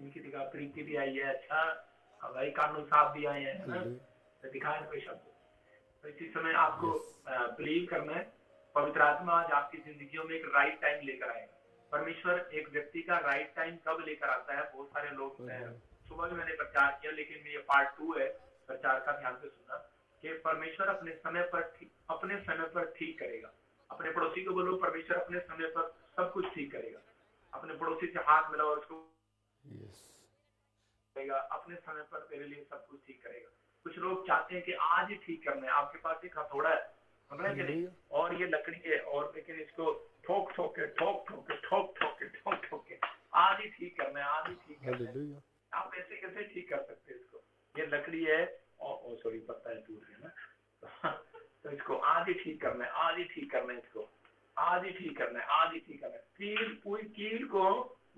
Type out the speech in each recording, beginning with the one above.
इनकी दिखा, प्रीति भी आई है, अच्छा भाई कानून साहब भी आए हैं, है ना, तो दिखाए कोई शब्द। तो इसी समय आपको यस। बिलीव करना है, पवित्र आत्मा आज आपकी जिंदगियों में एक राइट टाइम लेकर आएगा। परमेश्वर एक व्यक्ति का राइट टाइम कब लेकर आता है, बहुत सारे लोग, सुबह भी मैंने प्रचार किया, लेकिन ये पार्ट 2 है प्रचार का, ध्यान से सुनना, कि परमेश्वर अपने समय पर ठीक करेगा। अपने पड़ोसी को बोलो, परमेश्वर अपने समय पर सब कुछ ठीक करेगा। अपने पड़ोसी से हाथ मिलाओ और उसको यस। करेगा, अपने समय पर तेरे लिए सब कुछ ठीक करेगा। कुछ लोग चाहते हैं कि आज ही ठीक करना है, आपके पास एक हथौड़ा है, समझ रहे कि नहीं, हालेलुया। और ये लकड़ी है, और लेकिन इसको ठोक ठोक के ठोक ठोक के ठोक ठोक के ठोक ठोक के आज ही ठीक करना है, आज ही ठीक करना है। हालेलुया। आप ऐसे कैसे ठीक कर सकते हैं इसको? ये लकड़ी है, और सॉरी पत्ता है, दूर है ना, तो इसको आज ही ठीक करना है, आज ही ठीक करना है, इसको आज ही ठीक करना है, आज ही ठीक करना है। कील, पूरी कील को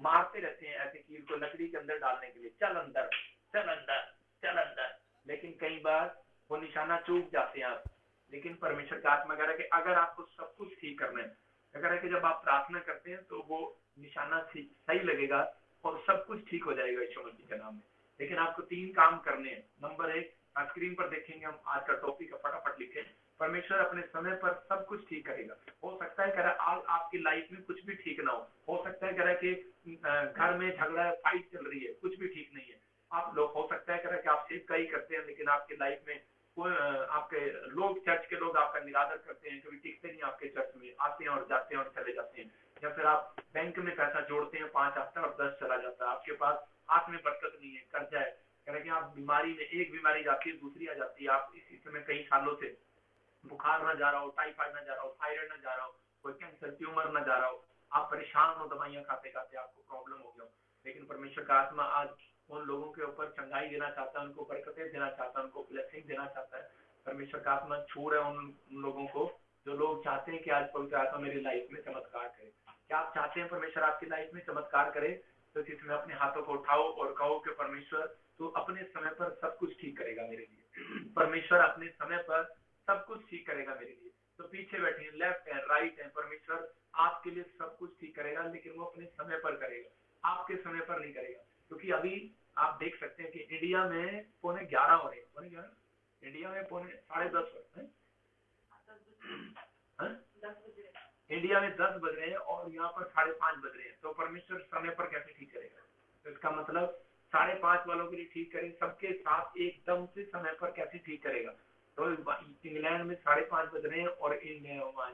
मारते रहते हैं, ऐसे कील को लकड़ी के अंदर डालने के लिए, चल अंदर, चल अंदर, चल अंदर, लेकिन कई बार वो निशाना चूक जाते हैं आप। लेकिन परमेश्वर का आत्मा कह रहा है कि अगर आपको सब कुछ ठीक करना है, अगर है कि जब आप प्रार्थना करते हैं तो वो निशाना सही लगेगा और सब कुछ ठीक हो जाएगा यीशु मसीह के नाम में। लेकिन आपको 3 काम करने हैं। नंबर 1, स्क्रीन पर देखेंगे हम, आज का टॉपिक फटाफट लिखे, परमेश्वर अपने समय पर सब कुछ ठीक करेगा। हो सकता है कह रहा आज आपकी लाइफ में कुछ भी ठीक ना हो सकता है कह रहा कि घर में झगड़ा, फाइट चल रही है, कुछ भी ठीक नहीं है। आप लोग, हो सकता है कह रहा कि आप सेव कई करते हैं, लेकिन आपकी लाइफ में आपके लोग, चर्च के लोग आपका निरादर करते हैं, कभी टिकते नहीं आपके चर्च में, आते हैं और जाते हैं और चले जाते हैं। या फिर आप बैंक में पैसा जोड़ते हैं, 5 आता है और 10 चला जाता है, आपके पास हाथ में बरकत नहीं है, कर्जा है, कह रहे कि आप बीमारी में, एक बीमारी जाती है दूसरी आ जाती है, आप इसी समय कई सालों से बुखार ना जा रहा हो, टाइफाइड ना जा रहा हो, थायराइड ना जा रहा हो, कोई कैंसर ट्यूमर ना जा रहा हो, आप परेशान हो, दवाइयां खाते खाते आपको प्रॉब्लम हो गया हो, लेकिन परमेश्वर का आत्मा आज उन लोगों के ऊपर चंगाई देना चाहता है, उनको बरकतें देना चाहता है, उनको ब्लेसिंग देना चाहता है। परमेश्वर का आत्मा छू रहा है उन लोगों को जो लोग चाहते हैं कि आज पवित्र आत्मा मेरी लाइफ में चमत्कार करे। क्या आप चाहते हैं परमेश्वर आपकी लाइफ में चमत्कार करे? तो इसमें अपने हाथों को उठाओ और कहो कि परमेश्वर तू अपने समय पर सब कुछ ठीक करेगा मेरे लिए। परमेश्वर अपने समय पर सब कुछ ठीक करेगा मेरे लिए। तो पीछे बैठे, लेफ्ट है, राइट है, परमेश्वर आपके लिए सब कुछ ठीक करेगा, लेकिन वो अपने समय पर करेगा, आपके समय पर नहीं करेगा। क्योंकि अभी आप देख सकते हैं कि इंडिया में 11:15 हो रहे हैं, 11:15, इंडिया में 10:30 हो रहे हैं, इंडिया में 10 बज रहे हैं और यहाँ पर 5:30 बज रहे हैं। तो परमेश्वर समय पर कैसे ठीक करेगा? तो इसका मतलब 5:30 वालों के लिए ठीक करेगा, सबके साथ एकदम से समय पर कैसे ठीक करेगा? तो इंग्लैंड में 5:30 बज रहे हैं और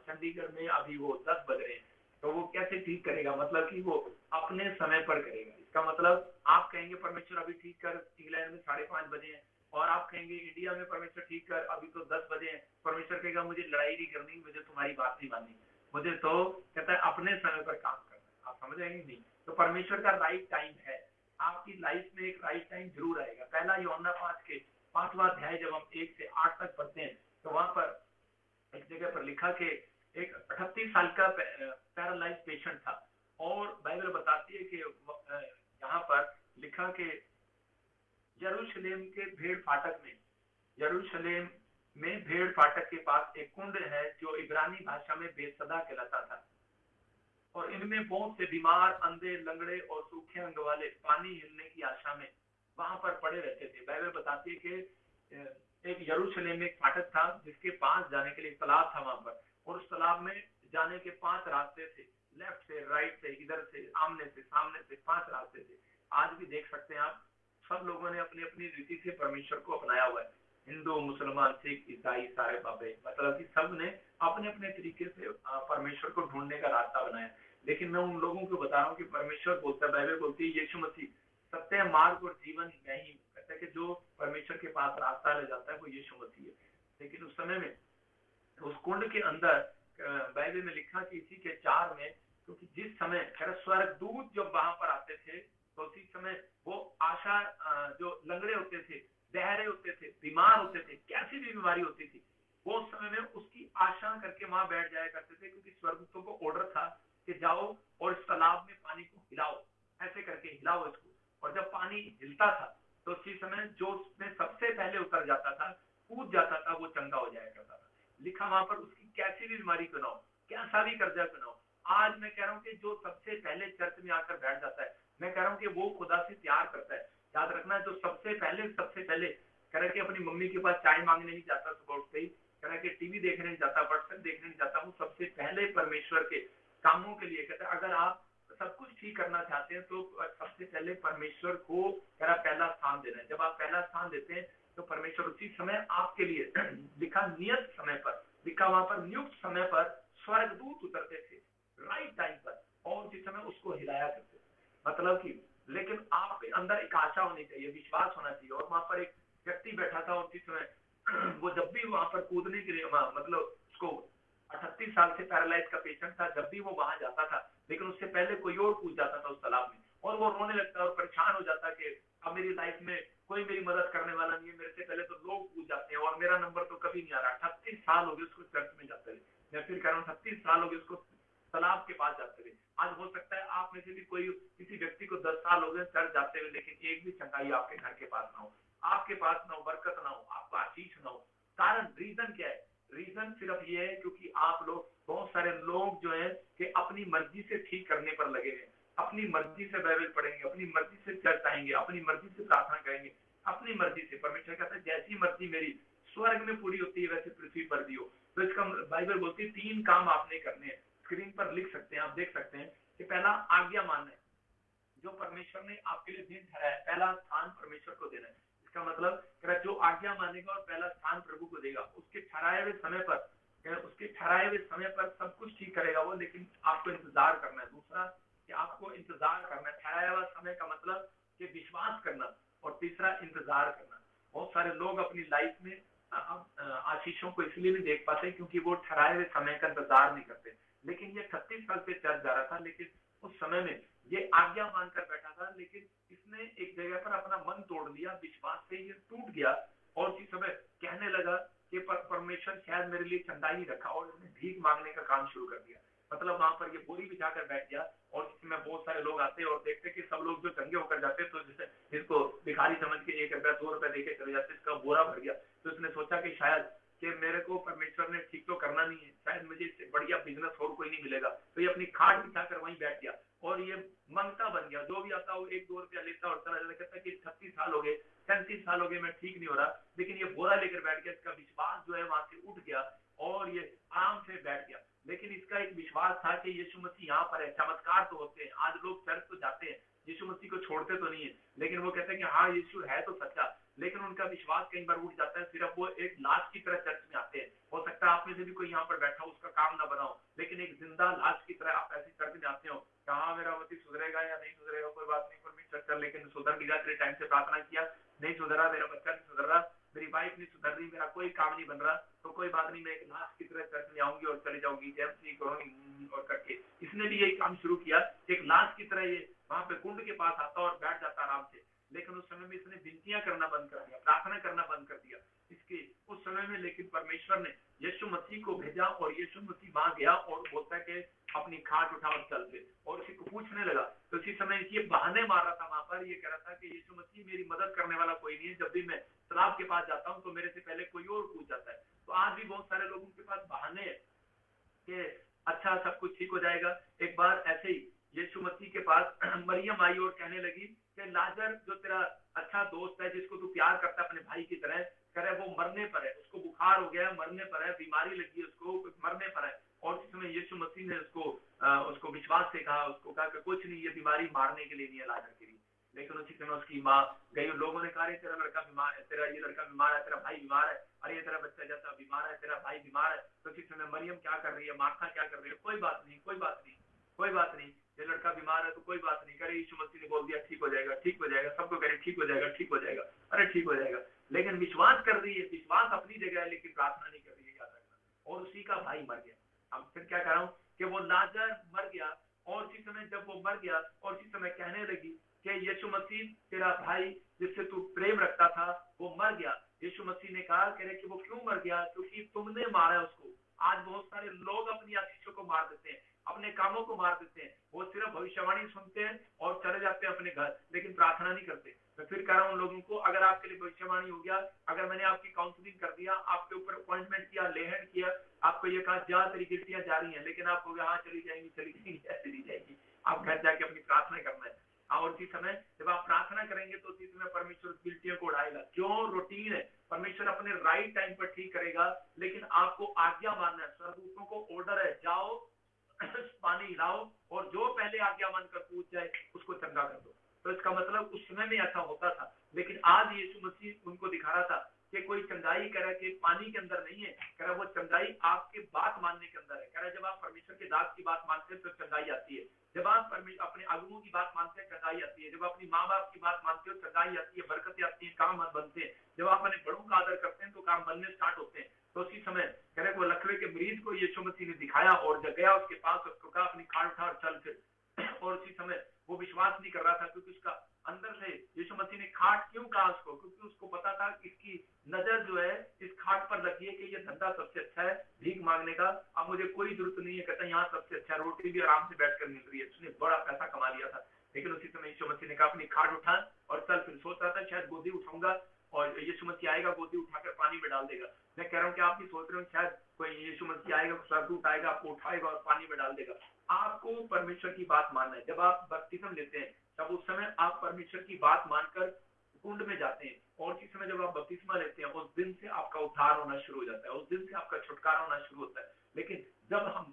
चंडीगढ़ में अभी वो 10 बज रहे हैं, तो वो कैसे ठीक करेगा? मतलब कि वो अपने समय पर करेगा। इसका मतलब आप कहेंगे परमेश्वर अभी ठीक कर, इंग्लैंड में 5:30 बजे हैं, और आप कहेंगे इंडिया में परमेश्वर ठीक कर, अभी तो 10 बजे हैं। परमेश्वर कहेगा मुझे लड़ाई नहीं करनी, मुझे तुम्हारी बात नहीं माननी, मुझे तो कहता है अपने समय पर काम करना है। आप समझ रहे हैं नहीं? तो परमेश्वर का राइट टाइम है, आपकी लाइफ में एक राइट टाइम जरूर आएगा। पहला यूहन्ना 5 के 5वां अध्याय जब हम 1 से 8 तक पढ़ते हैं, तो वहां पर एक जगह पर लिखा कि एक 38 साल का पैरालाइज पेशेंट था, और बाइबल बताती है कि यहाँ पर लिखा कि यरूशलेम के भेड़ फाटक में, यरूशलेम में भेड़ फाटक के पास एक कुंड है जो इब्रानी भाषा में बेसदा कहलाता था, और इनमें बहुत से बीमार, अंधे, लंगड़े और सूखे अंग वाले पानी हिलने की आशा में वहां पर पड़े रहते थे। बाइबल बताती है कि एक यरूशलेम में एक फाटक था जिसके पास जाने के लिए तालाब था वहां पर, और उस तालाब में जाने के 5 रास्ते थे, लेफ्ट से, राइट से, इधर से, आमने से, सामने से 5 रास्ते थे। आज भी देख सकते हैं आप, सब लोगों ने अपनी अपनी रीति से परमेश्वर को अपनाया हुआ है, हिंदू, मुसलमान, सिख, ईसाई, सारे बाबे, मतलब कि सब ने अपने अपने तरीके से परमेश्वर को ढूंढने का रास्ता बनाया। लेकिन मैं उन लोगों को बता रहा हूँ कि परमेश्वर बोलता है, बाइबल बोलती है, यीशु मसीह सत्य, मार्ग और जीवन मैं ही, कहता है कि जो परमेश्वर के पास रास्ता ले जाता है वो यीशु मसीह है। लेकिन उस समय में उस कुंड के अंदर बाइबल में लिखा कि इसी के 4 में, क्योंकि जिस समय स्वर्गदूत जब वहां पर आते थे तो उसी समय वो आशा, जो लंगड़े होते थे, बहरे होते थे, बीमार होते थे, कैसी भी बीमारी होती थी, वो उस समय में उसकी आशा करके वहां बैठ जाया करते थे, क्योंकि स्वर्गदूतों को ऑर्डर था कि जाओ और इस तालाब में पानी को हिलाओ, ऐसे करके हिलाओ इसको। और जब पानी हिलता था तो उसी समय जो उसमें सबसे पहले उतर जाता था, कूद जाता था, वो चंगा हो जाया करता था। लिखा वहां पर उसकी कैसी भी बीमारी क्यों ना हो, कैसा भी कर्जा क्यों ना हो, आज मैं कह रहा हूँ कि जो सबसे पहले चर्च में आकर बैठ जाता है मैं कह रहा हूँ कि वो खुदा से प्यार करता है। याद रखना, जो सबसे पहले कह रहा है कि अपनी मम्मी के पास चाय मांगने नहीं जाता सुबह उठते ही, कह रहा है कि टीवी देखने नहीं जाता, व्हाट्सएप देखने नहीं जाता, वो सबसे पहले परमेश्वर के कामों के लिए कहता है। अगर आप सब कुछ ठीक करना चाहते हैं तो सबसे पहले परमेश्वर को कह रहा पहला स्थान देना है। जब आप पहला स्थान देते हैं तो परमेश्वर उसी समय आपके लिए लिखा नियत समय पर, लिखा वहां पर नियुक्त समय पर स्वर्गदूत उतरते थे राइट टाइम पर, और उसी समय उसको हिलाया करते थे। मतलब कि लेकिन आपके अंदर एक आशा होनी चाहिए, विश्वास होना चाहिए। और वहां पर एक व्यक्ति बैठा था उसी समय वो जब भी वहां पर कूदने के लिए मतलब उसको 38 साल से पैरालाइज का पेशेंट था, जब भी वो वहां जाता था, लेकिन उससे पहले कोई और कूद जाता था उस तालाब में, और वो रोने लगता और परेशान हो जाता कि अब मेरी लाइफ में कोई मेरी मदद करने वाला नहीं है, मेरे से पहले तो लोग कूद जाते हैं और मेरा नंबर तो कभी नहीं आ रहा। 38 साल हो गए उसको चर्च में जाते हुए, मैं फिर कह रहा हूँ 38 साल हो गए उसको तालाब के पास जाते हुए। आज हो सकता है आप में से भी कोई किसी व्यक्ति को 10 साल हो गए चर्च जाते हुए, लेकिन एक भी चंगाई आपके घर के पास ना हो, आपके पास ना हो, बरकत ना हो, आपको आशीष ना हो। कारण रीजन क्या है? रीजन सिर्फ ये है क्योंकि आप लोग, बहुत सारे लोग जो है कि अपनी मर्जी से ठीक करने पर लगे हैं, अपनी मर्जी से बाइबल पढ़ेंगे, अपनी मर्जी से चर्च आएंगे, अपनी मर्जी से प्रार्थना करेंगे, अपनी मर्जी से। परमेश्वर कहता है जैसी मर्जी मेरी स्वर्ग में पूरी होती है वैसे पृथ्वी पर भी हो। तो इसका बाइबल बोलती है 3 काम आपने करने हैं, स्क्रीन पर लिख सकते हैं, आप देख सकते हैं कि पहला आज्ञा मानना है, जो परमेश्वर ने आपके लिए दिन ठहराया है, पहला स्थान परमेश्वर को देना है। इसका मतलब जो आज्ञा मानेगा और पहला स्थान प्रभु को देगा, उसके ठहराए हुए समय पर सब कुछ ठीक करेगा वो, लेकिन आपको इंतजार करना है। दूसरा कि आपको इंतजार करना है, ठहराया हुआ समय का मतलब कि विश्वास करना, और तीसरा इंतजार करना। बहुत सारे लोग अपनी लाइफ में आशीषों को इसलिए नहीं देख पाते क्योंकि वो ठहराए हुए समय का इंतजार नहीं करते। लेकिन ये 36 साल से चर्च जा रहा था, लेकिन उस समय में ये आज्ञा मानकर बैठा था, लेकिन इसने एक जगह पर अपना मन तोड़ लिया, विश्वास से ये टूट गया, और इस समय कहने लगा कि परमेश्वर शायद मेरे लिए चंदा ही रखा, और इसने भीख मांगने का काम शुरू कर दिया। मतलब वहां पर ये बोरी बिछाकर बैठ गया, और इसमें बहुत सारे लोग आते और देखते कि सब लोग जो चंगे होकर जाते तो जैसे इसको भिखारी समझ के 1 रुपया 2 रुपया देके चले जाते, इसका बोरा भर गया। तो इसने सोचा कि शायद कि मेरे को परमेश्वर ने ठीक तो करना नहीं है, शायद मुझे इससे बढ़िया बिजनेस और कोई नहीं मिलेगा। तो ये अपनी खाट बिछाकर वहीं बैठ गया और ये मंगता बन गया, जो भी आता वो 1-2 रुपया लेता और चला जाता। कहता कि 36 साल हो गए, 37 साल हो गए, मैं ठीक नहीं हो रहा, लेकिन ये बोरा लेकर बैठ गया। इसका विश्वास जो है वहां से उठ गया और ये आराम से बैठ गया। लेकिन इसका एक विश्वास था कि यीशु मसीह यहाँ पर है। चमत्कार तो होते हैं, आज लोग चर्च तो जाते हैं, यीशु मसीह को छोड़ते तो नहीं है, लेकिन वो कहते हैं कि हाँ यीशु है तो सच्चा, लेकिन उनका विश्वास कई बार उठ जाता है। सिर्फ वो एक लाश की तरह चर्च में आते हैं। हो सकता है आप में से भी कोई यहाँ पर बैठा हो, उसका काम ना बनाओ, लेकिन एक जिंदा लाश की तरह आप ऐसी चर्च में आते हो, कहाँ मेरा पति सुधरेगा या नहीं सुधरेगा, कोई बात नहीं परमेश्वर चल, लेकिन सुधर भी जाते, टाइम से प्रार्थना किया, नहीं सुधरा, मेरा बच्चा नहीं सुधर रहा, मेरी वाइफ नहीं सुधर रही, मेरा कोई काम नहीं बन रहा, तो कोई बात नहीं, मैं एक लाश की तरह चर्च में आऊंगी और चली जाऊंगी, जैम सी करूंगी और करके। इसने भी यही काम शुरू किया, एक लाश की तरह ये वहां पे कुंड के पास आता और बैठ जाता आराम से। लेकिन उस समय में इसने विनतियां करना बंद कर दिया, प्रार्थना करना बंद कर दिया इसके उस समय में। लेकिन परमेश्वर ने यीशु मसीह को भेजा और यीशु मसीह वहां गया और बोलता है कि अपनी खाट उठा और चल पे, और इसी को पूछने लगा। तो इसी समय ये बहाने मार रहा था वहां पर, ये कह रहा था कि यीशु मसीह मेरी मदद करने वाला कोई नहीं है, जब भी मैं तालाब के पास जाता हूँ तो मेरे से पहले कोई और कूद जाता है। तो आज भी बहुत सारे लोगों के पास बहाने हैं कि अच्छा सब कुछ ठीक हो जाएगा। एक बार ऐसे ही यीशु मसीह के पास मरियम आई और कहने लगी कि लाजर जो तेरा अच्छा दोस्त है, जिसको तू प्यार करता है अपने भाई की तरह, कह रहा है वो मरने पर है, उसको बुखार हो गया है, मरने पर है, बीमारी लगी है उसको, मरने पर है। और इस समय यीशु मसीह ने उसको विश्वास से कहा, उसको कहा कि कुछ नहीं, ये बीमारी मारने के लिए नहीं है, लाजर के लिए। लेकिन उसी समय उसकी माँ गई, लोगों ने कहा तेरा लड़का बीमार है, तेरा ये लड़का बीमार है, तेरा भाई बीमार है, अरे ये तेरा बच्चा जैसा बीमार है, तेरा भाई बीमार है। तो उसी समय मरियम क्या कर रही है, मार्था क्या कर रही है, कोई बात नहीं, कोई बात नहीं, कोई बात नहीं, ये लड़का बीमार है तो कोई बात नहीं, करे यीशु मसीह ने बोल दिया ठीक हो जाएगा, ठीक हो जाएगा, सबको कह रहे ठीक हो जाएगा, ठीक हो जाएगा, अरे ठीक हो जाएगा। लेकिन विश्वास कर रही है, विश्वास अपनी जगह है, लेकिन प्रार्थना नहीं कर रही है, याद रखना। और उसी का भाई मर गया। अब फिर क्या कर रहा हूँ कि वो लाजर मर गया, और उसी समय जब वो मर गया और उसी समय कहने लगी कि यीशु मसीह तेरा भाई जिससे तू प्रेम रखता था वो मर गया। यीशु मसीह ने कहा कि वो क्यों मर गया, क्योंकि तुमने मारा उसको। आज बहुत सारे लोग अपनी आशीषों को मार देते हैं, अपने कामों को मार देते हैं, वो सिर्फ भविष्यवाणी सुनते हैं और चले जाते हैं अपने घर, लेकिन प्रार्थना नहीं करते। मैं फिर कह रहा हूँ लोगों को, अगर आपके लिए भविष्यवाणी हो गया, अगर मैंने आपकी काउंसलिंग कर दिया, आपके ऊपर अपॉइंटमेंट किया, लेहन किया, आपको ये कहा जा तेरी गिरतियां जा रही हैं, लेकिन आप हो गया हाँ चली जाएंगी, चली जाएंगी, चली जाएंगी, आप घर जाके अपनी प्रार्थना करना है। और उसी समय जब आप प्रार्थना करेंगे तो उसी समय परमेश्वर गिल्टियों को उड़ाएगा। क्यों? रूटीन है। परमेश्वर अपने राइट टाइम पर ठीक करेगा, लेकिन आपको आज्ञा मानना है। स्वर्गदूतों को ऑर्डर है, जाओ पानी हिलाओ और जो पहले आज्ञा मानकर पूछ जाए उसको चंगा कर दो। तो इसका मतलब उस समय में ऐसा होता था, लेकिन आज यीशु मसीह उनको दिखा रहा था कि कोई चंगाई कह रहा है कि पानी के अंदर नहीं है, कह रहा वो चंगाई आपके बात मानने के अंदर है। कह रहा जब आप परमेश्वर के दास की बात मानते हैं तो चंगाई आती है। जब आप अपने अगुओं की बात मानते हैं चंगाई आती है। जब अपनी माँ बाप की बात मानते हो चंगाई आती है, बरकतें आती है, काम बनते हैं। जब आप अपने बड़ों का आदर करते हैं तो काम बनने स्टार्ट होते हैं। तो उसी समय कह रहे वो लकवे के मरीज को यीशु मसीह ने दिखाया और जब गया उसके पास, उसको कहा अपनी खाट उठा और चल फिर। और उसी समय वो विश्वास नहीं कर रहा था, क्योंकि उसका अंदर से यीशु मसीह ने खाट क्यों कहा उसको? क्योंकि उसको पता था कि इसकी नजर जो है इस खाट पर लगी है कि ये धंधा सबसे अच्छा है भीख मांगने का, अब मुझे कोई जरूरत नहीं है। कहता है यहाँ सबसे अच्छा रोटी भी आराम से बैठकर मिल रही है। उसने बड़ा पैसा कमा लिया था। लेकिन उसी समय यीशु मसीह ने कहा अपनी खाट उठा और चल फिर। सोच रहा था शायद गोदी उठाऊंगा और यीशु मसीह आएगा, गोदी उठाकर पानी में डाल देगा। मैं कह रहा हूँ कि आप भी सोच रहे हो शायद कोई यीशु मसीह आएगा, स्वर्गदूत आएगा, आपको उठाएगा और पानी में डाल देगा। आपको परमेश्वर की बात मानना है। जब आप बपतिस्म लेते हैं तब उस समय आप परमेश्वर की बात मानकर कुंड में जाते हैं, और जिस समय जब आप बपतिस्मा लेते हैं उस दिन से आपका उद्धार होना शुरू हो जाता है, उस दिन से आपका छुटकारा होना शुरू होता है। लेकिन जब हम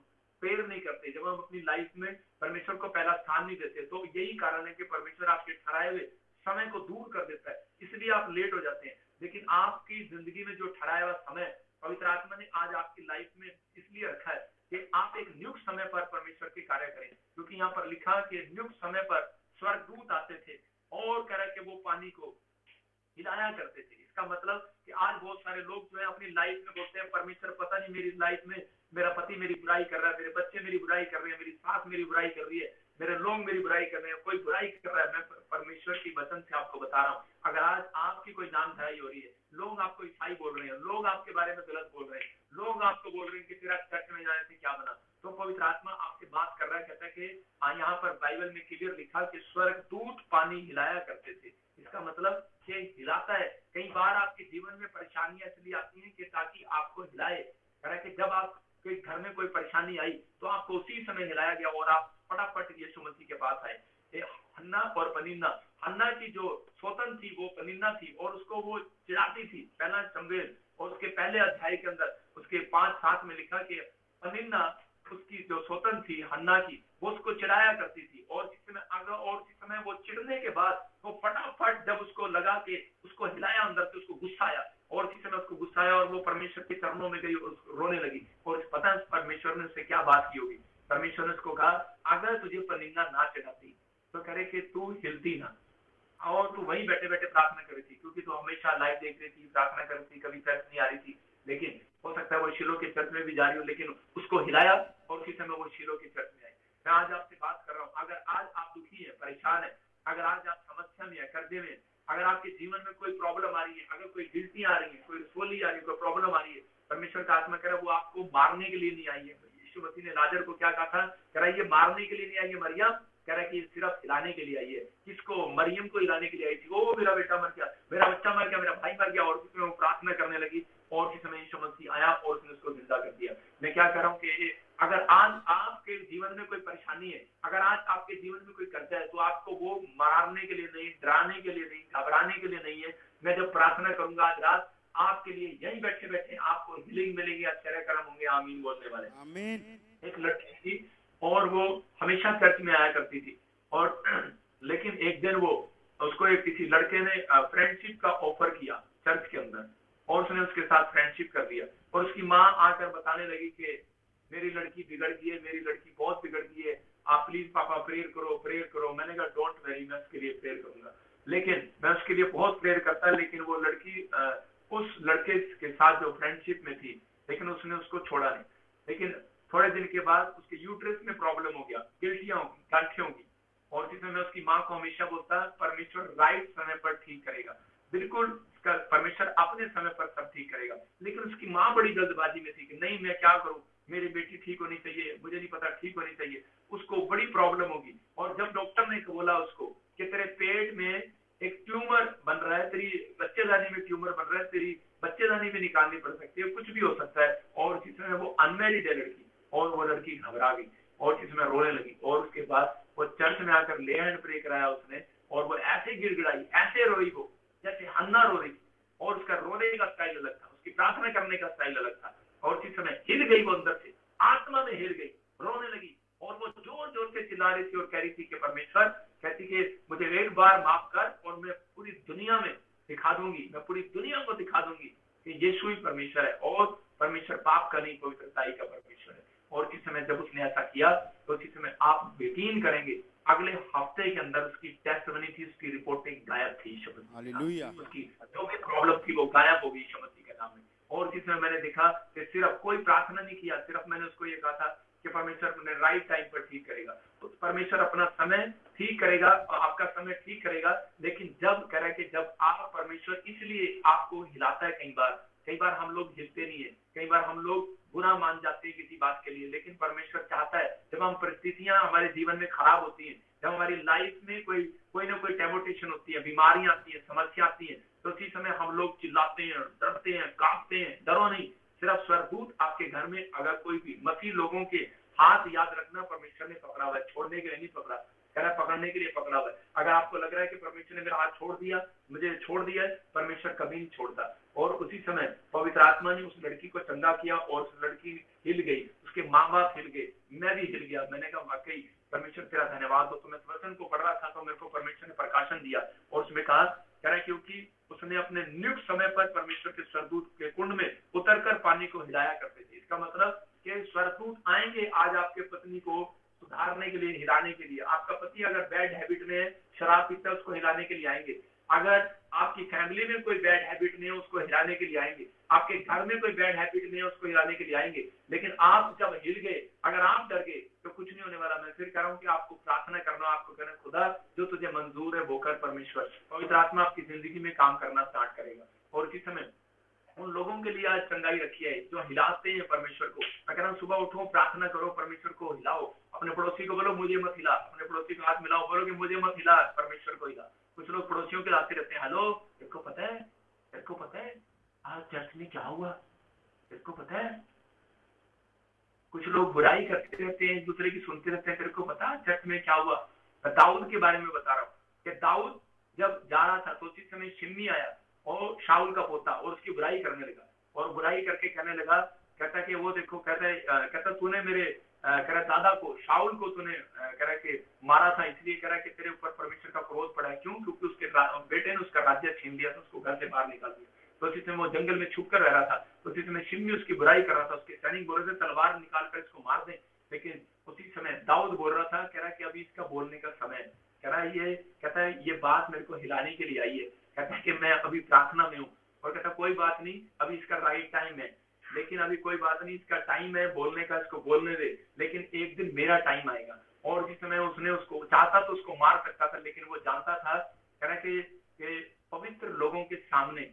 प्रेयर नहीं करते, जब हम अपनी लाइफ में परमेश्वर को पहला स्थान नहीं देते, तो यही कारण है कि परमेश्वर आपके ठहराए हुए समय को दूर कर देता है, इसलिए आप लेट हो जाते हैं। लेकिन आपकी जिंदगी में जो ठहराया हुआ समय पवित्र आत्मा ने आज आपकी लाइफ में इसलिए रखा है कि आप एक नियुक्त समय पर परमेश्वर के कार्य करें। क्योंकि यहाँ पर लिखा कि नियुक्त समय पर स्वर्गदूत आते थे और कह रहे कि वो पानी को हिलाया करते थे। इसका मतलब कि आज बहुत सारे लोग जो है अपनी लाइफ में बोलते हैं परमेश्वर पता नहीं मेरी लाइफ में मेरा पति मेरी बुराई कर रहा है, मेरे बच्चे मेरी बुराई कर रहे हैं, मेरी सास मेरी बुराई कर रही है, मेरे लोग मेरी बुराई कर रहे हैं, कोई बुराई कर रहा है। मैं परमेश्वर की वचन से आपको बता रहा हूँ, अगर आज आपकी कोई नामधराई हो रही है, लोग आपको ईसाई बोल रहे हैं, लोग आपके बारे में गलत बोल रहे हैं, लोग आपको बोल रहे हैं कि तेरा चर्च में जाने से क्या बना, तो पवित्र आत्मा आपसे बात कर रहा है। कहता है कि यहाँ पर बाइबल में क्लियर लिखा कि स्वर्गदूत पानी हिलाया करते थे। इसका मतलब कि हिलाता है। कई बार आपके जीवन में परेशानियां इसलिए आती हैं कि ताकि आपको हिलाए। कि जब आपके घर में कोई परेशानी आई तो आपको उसी समय हिलाया गया और आप फटाफट यीशु मसीह के पास आए। हन्ना और पनिन्ना, हन्ना की जो स्वतंत्र थी वो पनिन्ना थी और उसको वो चिढ़ाती थी। पहला शमूएल और उसके पहले अध्याय के अंदर उसके 5-7 में लिखा कि पनिन्ना उसकी जो स्वतंत्र थी हन्ना की, वो उसको चिढ़ाया करती थी। और जिस समय आगे और जिस समय वो चिढ़ने के बाद वो फटाफट जब उसको लगा के उसको हिलाया, अंदर से उसको गुस्सा आया और जिस समय उसको गुस्सा आया और वो परमेश्वर के चरणों में गई और रोने लगी। और पता है परमेश्वर ने उससे क्या बात की होगी? परमेश्वर ने उसको कहा अगर तुझे पनिन्ना ना चिढ़ाती तो करे कि तू हिलती ना और तू वहीं बैठे बैठे प्रार्थना करी थी, क्योंकि तू हमेशा लाइव देख रही थी, प्रार्थना कर रही थी, कभी चर्च नहीं आ रही थी। लेकिन हो सकता है वो शिलो के चर्च में भी जा रही हो, लेकिन उसको हिलाया और उसी समय वो शिलो के चर्च में आई। मैं आज आपसे बात कर रहा हूँ, अगर आज आप दुखी है, परेशान है, अगर आज आप समस्या में है, कर्जे में, अगर आपके जीवन में कोई प्रॉब्लम आ रही है, अगर कोई गिल्टी आ रही है, कोई रसोली आ रही है, कोई प्रॉब्लम आ रही है, परमेश्वर का आत्मा कह रहा है वो आपको मारने के लिए नहीं आई है। यीशु मसीह ने लाजर को क्या कहा था? कह रहा है ये मारने के लिए नहीं आई है मरियम, कह रहा है कि सिर्फ हिलाने के लिए आई है। किसको? मरियम को हिलाने के लिए आई थी। ओ मेरा बेटा मर गया, मेरा बच्चा मर गया, मेरा भाई मर गया। और उसमें वो प्रार्थना करने लगी और किस समय यीशु मसीह आया और उसने उसको जिंदा कर दिया। मैं क्या कह रहा हूँ कि अगर आज आपके जीवन में कोई परेशानी है, अगर आज आपके जीवन में कोई कर्जा है, तो आपको वो मारने के लिए नहीं, डराने के लिए नहीं, घबराने के लिए नहीं है। मैं जब प्रार्थना करूंगा आज रात आपके लिए, यहीं बैठे बैठे आपको हीलिंग मिलेगी, आश्चर्य कर्म होंगे। आमीन बोलने वाले। आमीन। एक लड़की थी और वो हमेशा चर्च में आया करती थी और लेकिन एक दिन वो उसको एक किसी लड़के ने फ्रेंडशिप का ऑफर किया चर्च के अंदर और उसने उसके साथ फ्रेंडशिप कर लिया। और उसकी माँ आकर बताने लगी कि मेरी लड़की बिगड़ गई है, मेरी लड़की बहुत बिगड़ गई है, आप प्लीज पापा प्रेयर करो, प्रेयर करो। मैंने कहा डोंट वरी, मैं उसके लिए प्रेयर करूंगा। लेकिन मैं उसके लिए बहुत प्रेयर करता, लेकिन वो लड़की उस लड़के के साथ जो फ्रेंडशिप में थी, लेकिन उसने उसको छोड़ा नहीं। लेकिन थोड़े दिन के बाद उसके यूट्रस में प्रॉब्लम हो गया, गिल्टियां होगी, गांठियों की। और जिसमें मैं उसकी माँ को हमेशा बोलता है परमेश्वर राइट समय पर ठीक करेगा, बिल्कुल परमेश्वर अपने समय पर सब ठीक करेगा। लेकिन उसकी माँ बड़ी जल्दबाजी में थी कि नहीं मैं क्या करूं, मेरी बेटी ठीक होनी चाहिए, मुझे नहीं पता ठीक होनी चाहिए, उसको बड़ी प्रॉब्लम होगी। और जब डॉक्टर ने बोला उसको कि तेरे पेट में एक ट्यूमर बन रहा है, तेरी बच्चेदानी में ट्यूमर बन रहा है, तेरी बच्चेदानी में निकालनी पड़ सकती है, कुछ भी हो सकता है। और जिसमें वो अनमैरिड है लड़की, और वो लड़की घबरा गई और जिसमें रोने लगी। और उसके बाद वो चर्च में आकर ले हैंड प्रे कराया उसने, और वो ऐसे गिड़गिड़ाई, ऐसे रोई वो जैसे हन्ना रो रही, और उसका रोने का स्टाइल अलग था, उसकी प्रार्थना करने का स्टाइल अलग था। और उसी समय हिल गई वो अंदर से, आत्मा में हिल गई, रोने लगी, और वो जोर जोर से चिल्ला रही थी और कह रही थी कि परमेश्वर, कहती कि मुझे एक बार माफ कर और मैं पूरी दुनिया में दिखा दूंगी, मैं पूरी दुनिया को दिखा दूंगी कि यीशु ही परमेश्वर है, और परमेश्वर पाप का नहीं पवित्रताई का परमेश्वर है। और इस समय जब उसने ऐसा किया तो इसी समय आप यकीन करेंगे अगले हफ्ते के अंदर उसकी टेस्ट बनी थी, उसकी रिपोर्टिंग गायब थी, हालेलुया। उसकी जो भी प्रॉब्लम थी वो गायब हो गई यीशु मसीह के नाम में। और इसी समय मैंने देखा कि सिर्फ कोई प्रार्थना नहीं किया, सिर्फ मैंने उसको ये कहा था कि परमेश्वर अपने राइट टाइम पर ठीक करेगा, तो परमेश्वर अपना समय ठीक करेगा और आपका समय ठीक करेगा। लेकिन जब कह रहा है कि जब आप परमेश्वर इसलिए आपको हिलाता है, कई बार हम लोग हिलते नहीं है, कई बार हम लोग बुरा मान जाते हैं किसी बात के लिए, लेकिन परमेश्वर चाहता है जब हम परिस्थितियां हमारे जीवन में खराब होती हैं, जब हमारी लाइफ में कोई ना कोई टेम्पटेशन होती है, बीमारियां आती है, समस्या आती है, तो उसी समय हम लोग चिल्लाते हैं, डरते हैं, कांपते हैं। डरो नहीं, सिर्फ स्वर्गदूत आपके घर में अगर कोई भी मसीह लोगों के हाथ याद रखना परमेश्वर ने पकड़ा हुआ है, छोड़ने के लिए नहीं पकड़ा, कह रहा है पकड़ने के लिए पकड़ा हुआ है। अगर आपको लग रहा है कि परमेश्वर ने मेरा हाथ छोड़ दिया, मुझे छोड़ दिया है, परमेश्वर कभी नहीं छोड़ता। और उसी समय पवित्र आत्मा ने उस लड़की को चंगा किया और उस लड़की हिल गई, उसके माँ बाप हिल गए, मैं भी हिल गया। मैंने कहा वाकई परमेश्वर तेरा धन्यवाद हो। तो मैं वचन को पढ़ रहा था तो मेरे को परमेश्वर ने प्रकाशन दिया और उसमें कहा, कह रहा है क्योंकि उसने अपने नियुक्त समय पर परमेश्वर के स्वर्गदूत के कुंड में उतरकर पानी को हिलाया करते थे। इसका मतलब कि स्वर्गदूत आएंगे आज आपके पत्नी को सुधारने के लिए, हिलाने के लिए। आपका पति अगर बैड हैबिट में है, शराब पीता है, उसको हिलाने के लिए आएंगे। अगर आपकी फैमिली में कोई बैड हैबिट नहीं है, उसको हिलाने के लिए आएंगे। आपके घर में कोई बैड हैबिट नहीं है, उसको हिलाने के लिए आएंगे। लेकिन आप जब हिल गए, अगर आप डर गए तो कुछ नहीं होने वाला। मैं फिर कह रहा हूँ कि आपको प्रार्थना करना, आपको कहना खुदा जो तुझे मंजूर है वो कर। परमेश्वर पवित्र आत्मा आपकी जिंदगी में काम करना स्टार्ट करेगा। और इसी समय उन लोगों के लिए आज चंगाई रखी है जो हिलाते हैं परमेश्वर को। मैं कह रहा हूँ सुबह उठो, प्रार्थना करो, परमेश्वर को हिलाओ। अपने पड़ोसी को बोलो मुझे मत हिला, अपने पड़ोसी को हाथ मिलाओ, बोलो कि मुझे मत हिला, परमेश्वर को हिला। कुछ लोग पड़ोसियों के लाते रहते हैं, हेलो तेरे को पता है आज चर्च में क्या हुआ, तेरे को पता है। कुछ लोग बुराई करते रहते हैं, एक दूसरे की सुनते रहते हैं, तेरे को पता है चर्च में क्या हुआ। दाऊद के बारे में बता रहा हूँ कि दाऊद जब जा रहा था तो उसी समय शिम्मी आया और शाऊल का पोता, और उसकी बुराई करने लगा और बुराई करके कहने लगा, कहता कि वो देखो, कहता तूने मेरे कह रहा दादा को, शाऊल को तूने कह रहा कि मारा था, इसलिए कह रहा कि तेरे ऊपर परमेश्वर का क्रोध पड़ा है। क्यों? क्योंकि उसके बेटे ने उसका राज्य छीन लिया था, उसको घर से बाहर निकाल दिया। तो उसी समय वो जंगल में छुप कर रह रहा था, तो उसी समय शिम्मी उसकी बुराई कर रहा था। उसके सैनिक बोल रहे थे तलवार निकाल कर इसको मार दे, लेकिन उसी समय दाऊद बोल रहा था, कह रहा कि अभी इसका बोलने का समय है। कह रहा है कहता है ये बात मेरे को हिलाने के लिए आई है, कहता है कि मैं अभी प्रार्थना में हूँ। और कहता कोई बात नहीं, अभी इसका राइट टाइम है, लेकिन अभी कोई बात नहीं, इसका टाइम है बोलने का, इसको बोलने दे, लेकिन एक दिन मेरा टाइम आएगा। और जिस समय उसने उसको चाहता तो उसको मार सकता था, लेकिन वो जानता था कह रहा कि पवित्र लोगों के सामने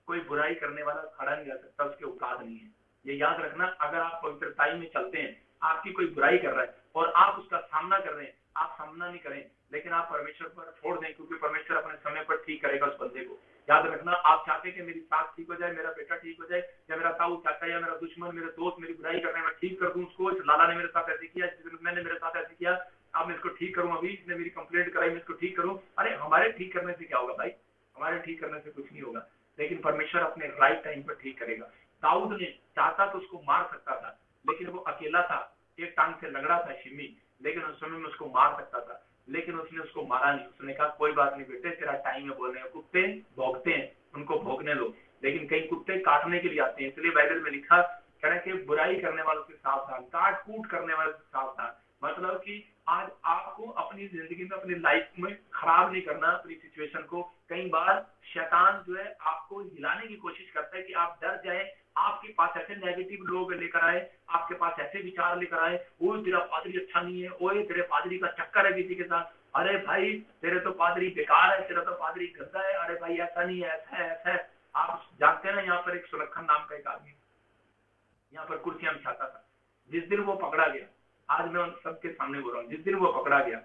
कोई बुराई करने वाला खड़ा नहीं रह सकता, उसके औकात नहीं है। ये याद रखना, अगर आप पवित्रताई में चलते हैं, आपकी कोई बुराई कर रहा है और आप उसका सामना कर रहे हैं, आप सामना नहीं करें, लेकिन आप परमेश्वर पर छोड़ दें, क्योंकि परमेश्वर अपने समय पर ठीक करेगा उस बंदे को। याद रखना, आप चाहते हैं कि मेरी सास ठीक हो जाए, मेरा बेटा ठीक हो जाए, या मेरा ताऊ चाचा या मेरा दुश्मन, मेरे दोस्त मेरी बुराई कर रहे हैं, मैं ठीक कर दूं उसको। इस लाला ने मेरे साथ ऐसे किया, मैंने मेरे साथ ऐसे किया, अब मैं इसको ठीक करूं, अभी इसने मेरी कंप्लेंट कराई, मैं इसको ठीक करूं। अरे हमारे ठीक करने से क्या होगा भाई, हमारे ठीक करने से कुछ नहीं होगा, लेकिन परमेश्वर अपने राइट टाइम पर ठीक करेगा। दाऊद ने चाहता तो उसको मार सकता था, लेकिन वो अकेला था, एक टांग से लगड़ा था शिमी, लेकिन उस समय में उसको मार सकता था, लेकिन उसने उसको मारा नहीं। उसने कहा कोई बात नहीं बेटे, तेरा टाइम है बोलने का। कुत्ते भौंकते हैं, उनको भौंकने लो, लेकिन कई कुत्ते काटने के लिए आते हैं। इसलिए बाइबल में लिखा, कह रहे कि बुराई करने वालों से सावधान, काट कूट करने वालों से सावधान। मतलब कि आज आपको अपनी जिंदगी में, अपनी लाइफ में खराब नहीं करना अपनी सिचुएशन को। कई बार शैतान जो है आपको हिलाने की कोशिश करता है कि आप डर जाए, आपके पास ऐसे नेगेटिव लोग लेकर आए, आपके पास ऐसे विचार लेकर आए, वो तेरा पादरी अच्छा नहीं है, ओए तेरे पादरी का चक्कर है किसी के साथ, अरे भाई तेरे तो पादरी बेकार है, तेरा तो पादरी गंदा है, अरे भाई ऐसा नहीं है, ऐसा है, ऐसा है। आप जानते हैं ना, यहाँ पर एक सुलक्षण नाम का एक आदमी यहाँ पर कुर्सियां बिछाता था। जिस दिन वो पकड़ा गया, आज मैं सबके सामने बोल रहा हूँ, जिस दिन वो पकड़ा गया,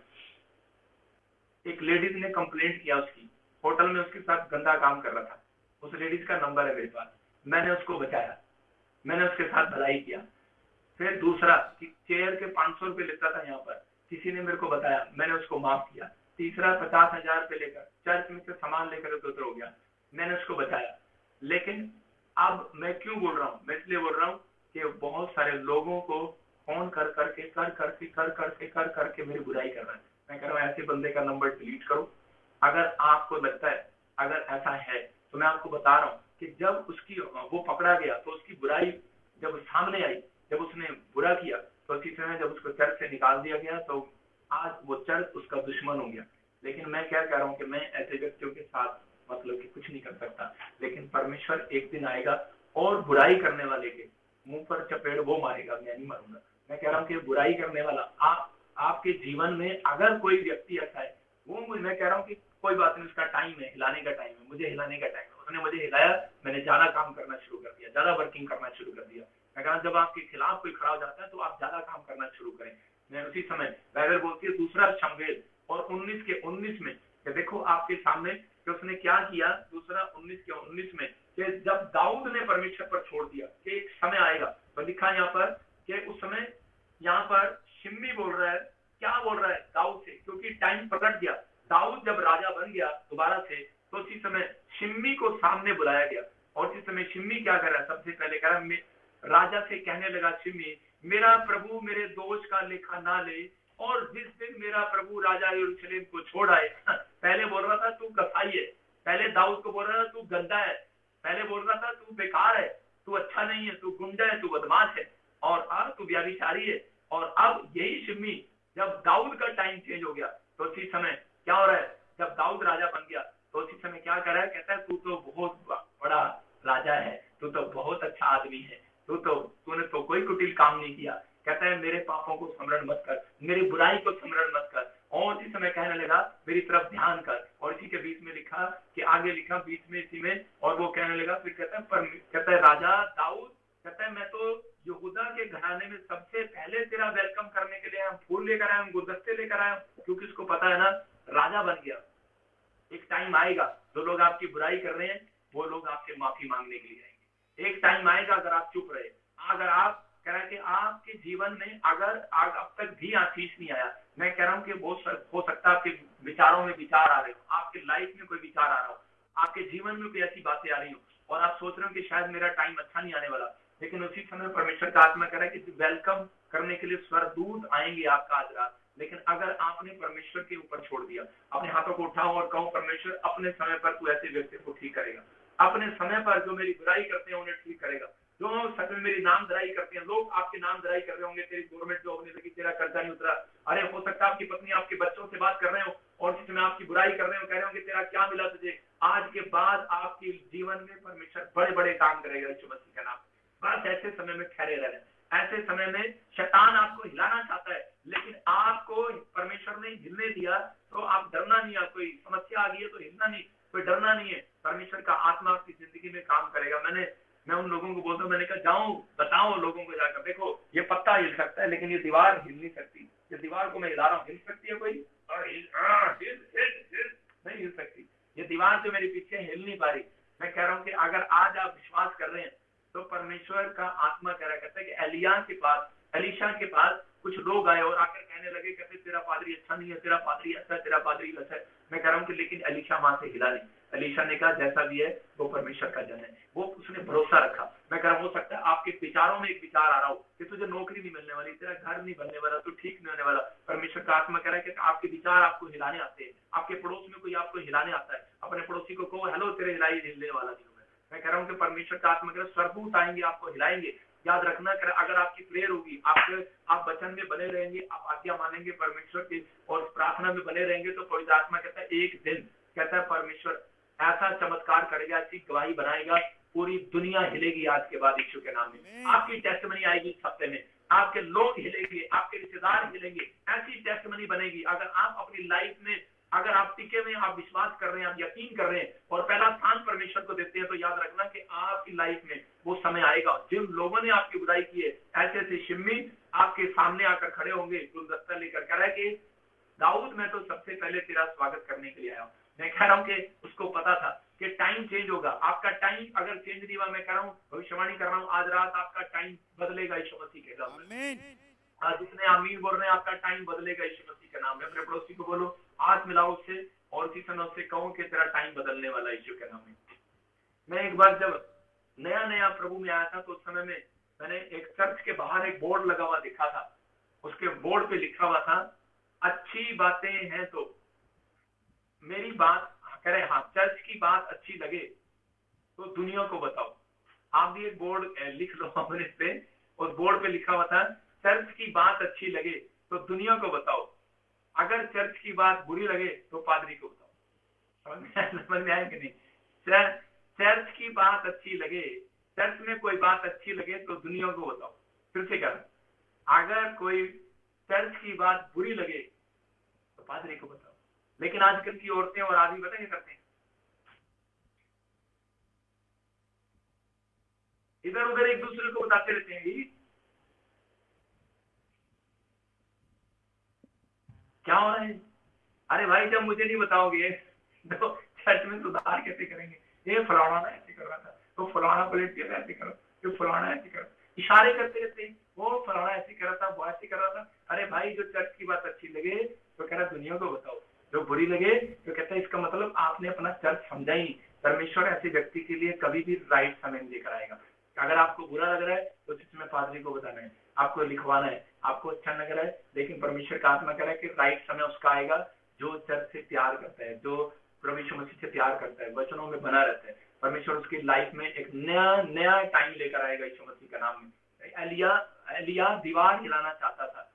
एक लेडीज ने कंप्लेंट किया उसकी, होटल में उसके साथ गंदा काम कर रहा था। उस लेडीज का नंबर है मेरे पास, मैंने उसको बचाया, मैंने उसके साथ भलाई किया। फिर दूसरा कि चेयर के 500 रुपए लेता था यहाँ पर, किसी ने मेरे को बताया, मैंने उसको माफ किया। तीसरा 50,000 पे लेकर चर्च में से सामान लेकर उधर हो गया, मैंने उसको बताया। लेकिन अब मैं क्यों बोल रहा हूँ, मैं इसलिए बोल रहा हूँ कि बहुत सारे लोगों को फोन कर करके मेरी बुराई कर रहा है। मैं कह रहा हूँ ऐसे बंदे का नंबर डिलीट करो। अगर आपको लगता है, अगर ऐसा है, तो मैं आपको बता रहा हूँ कि जब उसकी वो पकड़ा गया तो उसकी बुराई जब सामने आई, जब उसने बुरा किया, तो इसी समय जब उसको चर्च से निकाल दिया गया, तो आज वो चर्च उसका दुश्मन हो गया। लेकिन मैं क्या कह रहा हूँ कि मैं ऐसे व्यक्तियों के साथ मतलब कि कुछ नहीं कर सकता, लेकिन परमेश्वर एक दिन आएगा और बुराई करने वाले के मुंह पर चपेड़ वो मारेगा, मैं नहीं मारूंगा। मैं कह रहा हूँ कि बुराई करने वाला आपके जीवन में अगर कोई व्यक्ति ऐसा है, वो मैं कह रहा हूँ कि कोई बात नहीं, उसका टाइम है, हिलाने का टाइम है, मुझे हिलाने का टाइम है। उसने मुझे हिलाया, मैंने ज्यादा काम करना शुरू कर दिया, ज्यादा वर्किंग करना शुरू कर दिया। मैं कह रहा हूँ जब आपके खिलाफ कोई खड़ा हो जाता है तो आप ज्यादा काम करना शुरू करें। मैं उसी समय बाइबल बोलती है दूसरा शमूएल और 19 के 19 में, देखो आपके सामने कि उसने क्या किया। दूसरा 19 के 19 में कि जब दाऊद ने परमेश्वर पर छोड़ दिया कि एक समय आएगा, तो लिखा यहाँ पर कि उस समय यहाँ पर शिम्मी बोल रहा है, क्या बोल रहा है दाऊद से, क्योंकि टाइम पकड़ गया। दाऊद जब राजा बन गया दोबारा से, तो उसी समय शिम्मी को सामने बुलाया गया। और इस समय शिम्मी क्या कर रहा है, सबसे पहले कह रहा राजा से कहने लगा, शिम्मी मेरा प्रभु मेरे दोष का लेखा ना ले, और जिस दिन मेरा प्रभु राजा यरूशलेम को छोड़ आए, पहले बोल रहा था तू कसाई है, पहले दाऊद को बोल रहा था तू गंदा है, पहले बोल रहा था तू बेकार है, तू अच्छा नहीं है, तू गुंडा है, तू बदमाश है, और अब तू व्यभिचारी है। और अब यही शिम्मी जब दाऊद का टाइम चेंज हो गया, तो उसी समय क्या हो रहा है, जब दाऊद राजा बन गया, तो उसी समय क्या कर रहा है, कहता है तू तो बहुत बड़ा राजा है, तू तो बहुत अच्छा आदमी है, तूने तो कोई कुटिल काम नहीं किया। कहता है मेरे पापों को स्मरण मत कर, मेरी बुराई को स्मरण मत कर, और इस समय कहने लगा मेरी तरफ ध्यान कर। और इसी के बीच में लिखा कि आगे लिखा बीच में इसी में, और वो कहने लगा, फिर कहता है राजा दाऊद, कहता है मैं तो यहूदा के घराने में सबसे पहले तेरा वेलकम करने के लिए हम फूल लेकर आए, हम गुलदस्ते लेकर आए, क्योंकि उसको पता है ना राजा बन गया। एक टाइम आएगा जो लोग आपकी बुराई कर रहे हैं वो लोग आपसे माफी मांगने के लिए आएंगे। एक टाइम आएगा अगर आप चुप रहे, अगर आप कह रहे हैं कि आपके जीवन में अगर अब तक भी आशीष नहीं आया, मैं कह रहा हूँ कि बहुत हो सकता है आपके विचारों में विचार आ रहे हो, आपके लाइफ में कोई विचार आ रहा हो, आपके जीवन में कोई ऐसी बातें आ रही हो, और आप सोच रहे हो कि शायद मेरा टाइम अच्छा नहीं आने वाला, लेकिन उसी समय परमेश्वर का आत्मा कह रहा है कि वेलकम करने के लिए स्वर्गदूत आएंगे आपका आज रात। लेकिन अगर आपने परमेश्वर के ऊपर छोड़ दिया, अपने हाथों को उठाओ और कहो परमेश्वर अपने समय पर तू ऐसे व्यक्ति को ठीक करेगा, अपने समय पर जो मेरी बुराई करते हैं उन्हें ठीक करेगा, जो सच में मेरी नामधराई करते हैं, लोग आपके नामधराई कर रहे होंगे, तेरी गवर्नमेंट जॉब नहीं लगी, तेरा कर्जा नहीं उतरा, अरे हो सकता है आपकी पत्नी आपके बच्चों से बात कर रहे हो और जिसमें आपकी बुराई कर रहे हो, कह रहे हो कि तेरा क्या मिला तुझे, आज के बाद आपके जीवन में परमेश्वर बड़े बड़े काम करेगा यीशु मसीह का नाम। बस ऐसे समय में ठहरे रहना, ऐसे समय में शैतान आपको हिलाना चाहता है, लेकिन आपको परमेश्वर ने हिलने दिया तो आप डरना नहीं है, कोई समस्या आ गई है तो हिलना नहीं, कोई डरना नहीं है, परमेश्वर का आत्मा आपकी जिंदगी में काम करेगा। मैं उन लोगों को बोलता हूँ, मैंने कहा जाओ बताओ लोगों को जाकर, देखो ये पत्ता हिल सकता है लेकिन ये दीवार हिल नहीं सकती, ये दीवार को मैं हिला रहा हूँ, हिल सकती है कोई? नहीं हिल सकती, ये दीवार जो मेरे पीछे हिल नहीं पा रही। मैं कह रहा हूँ कि अगर आज आप विश्वास कर रहे हैं तो परमेश्वर का आत्मा कह रहा कहता है कि एलिशा के पास कुछ लोग आए और आकर कहने लगे, कहते तेरा पादरी अच्छा नहीं है, तेरा पादरी अच्छा है, तेरा पादरी अच्छा है। मैं कह रहा हूँ कि लेकिन एलिशा वहां से हिला नहीं, एलिशा ने कहा जैसा भी है वो परमेश्वर का जन है, वो उसने भरोसा रखा। मैं कह रहा हूँ हो सकता है आपके विचारों में एक विचार आ रहा हो कि तुझे नौकरी नहीं मिलने वाली, तेरा घर नहीं बनने वाला, तू ठीक नहीं होने वाला। परमेश्वर का आत्मा कह रहा है कि आपके विचार आपको हिलाने आते हैं, आपके पड़ोस में कोई आपको हिलाने आता है, अपने पड़ोसी को कहो हेलो तेरे हिलने वाला नहीं। मैं कह रहा हूँ कि परमेश्वर का आत्मा कह रहा है स्वर्गदूत आएंगे आपको हिलाएंगे। याद रखना कर अगर आपकी प्रेयर होगी, आप वचन में बने रहेंगे, आप आज्ञा मानेंगे परमेश्वर की और प्रार्थना में बने रहेंगे, तो पवित्र आत्मा कहता है एक दिन कहता है परमेश्वर ऐसा चमत्कार करेगा, ऐसी गवाही बनाएगा, पूरी दुनिया हिलेगी आज के बाद यीशु के नाम में। आपकी टेस्टमनी आएगी इस हफ्ते में, आपके लोग हिलेंगे, आपके रिश्तेदार हिलेंगे, ऐसी टेस्टमनी बनेगी। अगर आप अपनी लाइफ में अगर आप टिके में आप विश्वास कर रहे हैं, आप यकीन कर रहे हैं और पहला स्थान परमेश्वर को देते हैं, तो याद रखना कि आपकी लाइफ में वो समय आएगा जिन लोगों ने आपकी बुराई की है, ऐसे ऐसे शिम्मी आपके सामने आकर खड़े होंगे गुलदस्ता लेकर, कह रहा है कि दाऊद मैं तो सबसे पहले तेरा स्वागत करने के लिए आया हूँ। मैं कह रहा हूँ कि उसको पता था कि टाइम चेंज होगा, आपका टाइम अगर चेंज नहीं हुआ, मैं कह रहा हूँ भविष्यवाणी कर रहा हूँ आज रात आपका टाइम बदलेगा यीशु मसीह के नाम में। जितने आमीन बोल रहे हैं आपका टाइम बदलेगा यीशु मसीह के नाम में। अपने पड़ोसी को बोलो, हाथ मिलाओ उससे और उसी समय उससे कहो कि तेरा टाइम बदलने वाला यीशु के नाम में। मैं एक बार जब नया नया प्रभु में आया था तो उस समय में मैंने एक चर्च के बाहर एक बोर्ड लगा हुआ देखा था। उसके बोर्ड पे लिखा हुआ था, अच्छी बातें हैं तो मेरी बात करे, हाँ चर्च की बात अच्छी लगे तो दुनिया को बताओ। आप भी एक बोर्ड लिख लो अपने पे, उस बोर्ड पे लिखा हुआ था, चर्च की बात अच्छी लगे तो दुनिया को बताओ, अगर चर्च की बात बुरी लगे तो पादरी को बताओ। समझ में आया कि नहीं? चर्च की बात अच्छी लगे, चर्च में कोई बात अच्छी लगे तो दुनिया को बताओ। फिर से क्या, अगर कोई चर्च की बात बुरी लगे तो पादरी को बताओ। लेकिन आजकल की औरतें और आदमी पता क्या करते हैं, इधर उधर एक दूसरे को बताते रहते हैं। क्या हो रहा है? अरे भाई जब मुझे नहीं बताओगे तो चर्च में सुधार कैसे करेंगे? ये फलाना ना ऐसे कर रहा था, तो फलाना पलट के ऐसे करो, तो फलाना ऐसे करो, इशारे करते रहते हैं। वो फलाना ऐसे कर रहा था, वो ऐसे कर रहा था। अरे भाई जो चर्च की बात अच्छी लगे तो कह रहा दुनिया को बताओ, जो बुरी लगे तो कहता है इसका मतलब आपने अपना चर्च समझा ही। परमेश्वर ऐसे व्यक्ति के लिए कभी भी राइट समय लेकर आएगा। अगर आपको बुरा लग रहा है तो जिसमें पादरी को बताना है, आपको लिखवाना है, आपको अच्छा लग रहा है, लेकिन परमेश्वर का आत्मा कह रहा है कि राइट समय उसका आएगा जो चर्च से प्यार करता है, जो परमेश्वर मसीह से प्यार करता है, वचनों में बना रहता है। परमेश्वर उसकी लाइफ में एक नया टाइम लेकर आएगा यीशु मसीह का नाम में। एलिया दीवार हिलाना चाहता था,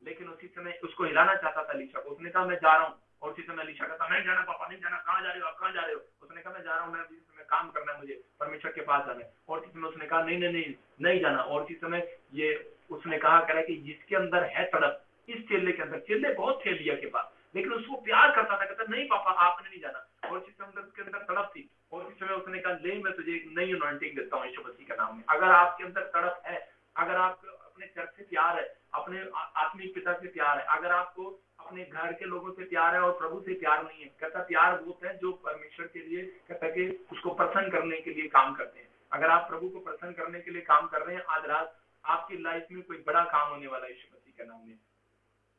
लेकिन उसी समय उसको हिलाना चाहता था एलीशा को। उसने कहा मैं जा रहा हूँ, और उसी समय एलीशा कहता नहीं जाना पापा, नहीं जाना। कहाँ जा रहे हो आप, कहाँ जा रहे हो? उसने कहा मैं जा रहा हूँ, मैं काम करना है, मुझे परमेश्वर के पास जाना है। और उसी समय उसने कहा नहीं नहीं नहीं नहीं जाना। और उसी समय ये उसने कहा करा कि जिसके अंदर है तड़प, इस चेले के अंदर, चेले बहुत थे एलिया के पास, लेकिन उसको प्यार करता था, कहता नहीं पापा आपने नहीं जाना। और उसी समय उसके अंदर तड़प थी, और उसी समय उसने कहा ले मैं तुझे एक नई अनॉइंटिंग देता हूँ यीशु मसीह के नाम में। अगर आपके अंदर तड़प है, अगर आपको अपने चर्च से प्यार है, अपने आत्मिक पिता से प्यार है, अगर आपको अपने घर के लोगों से प्यार है और प्रभु से प्यार नहीं है, कहता प्यार वो है जो परमेश्वर के लिए कहता कि उसको प्रसन्न करने के लिए काम करते हैं। अगर आप प्रभु को प्रसन्न करने के लिए काम कर रहे हैं, आज रात आपकी लाइफ में कोई बड़ा काम होने वाला है यीशु मसीह के नाम में।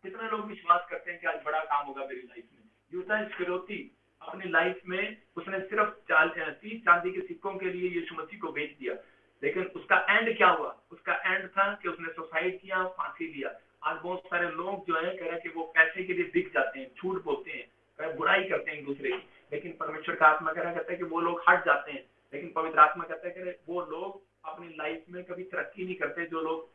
कितने लोग विश्वास करते हैं कि आज बड़ा काम होगा मेरी लाइफ में? यूदा इस्करियोती अपनी लाइफ में उसने सिर्फ 30 चांदी के सिक्कों के लिए यीशु मसीह को बेच दिया, लेकिन उसका एंड क्या हुआ? उसका एंड था कि उसने सुसाइड किया, फांसी लिया। आज बहुत सारे लोग जो है कह रहे हैं कि वो पैसे के लिए बिक जाते हैं, झूठ बोलते हैं, बुराई करते हैं एक दूसरे की, लेकिन परमेश्वर का आत्मा कहता है कि वो लोग हट जाते हैं। लेकिन पवित्र आत्मा कहता है कि वो लोग अपनी लाइफ में कभी तरक्की नहीं करते जो लोग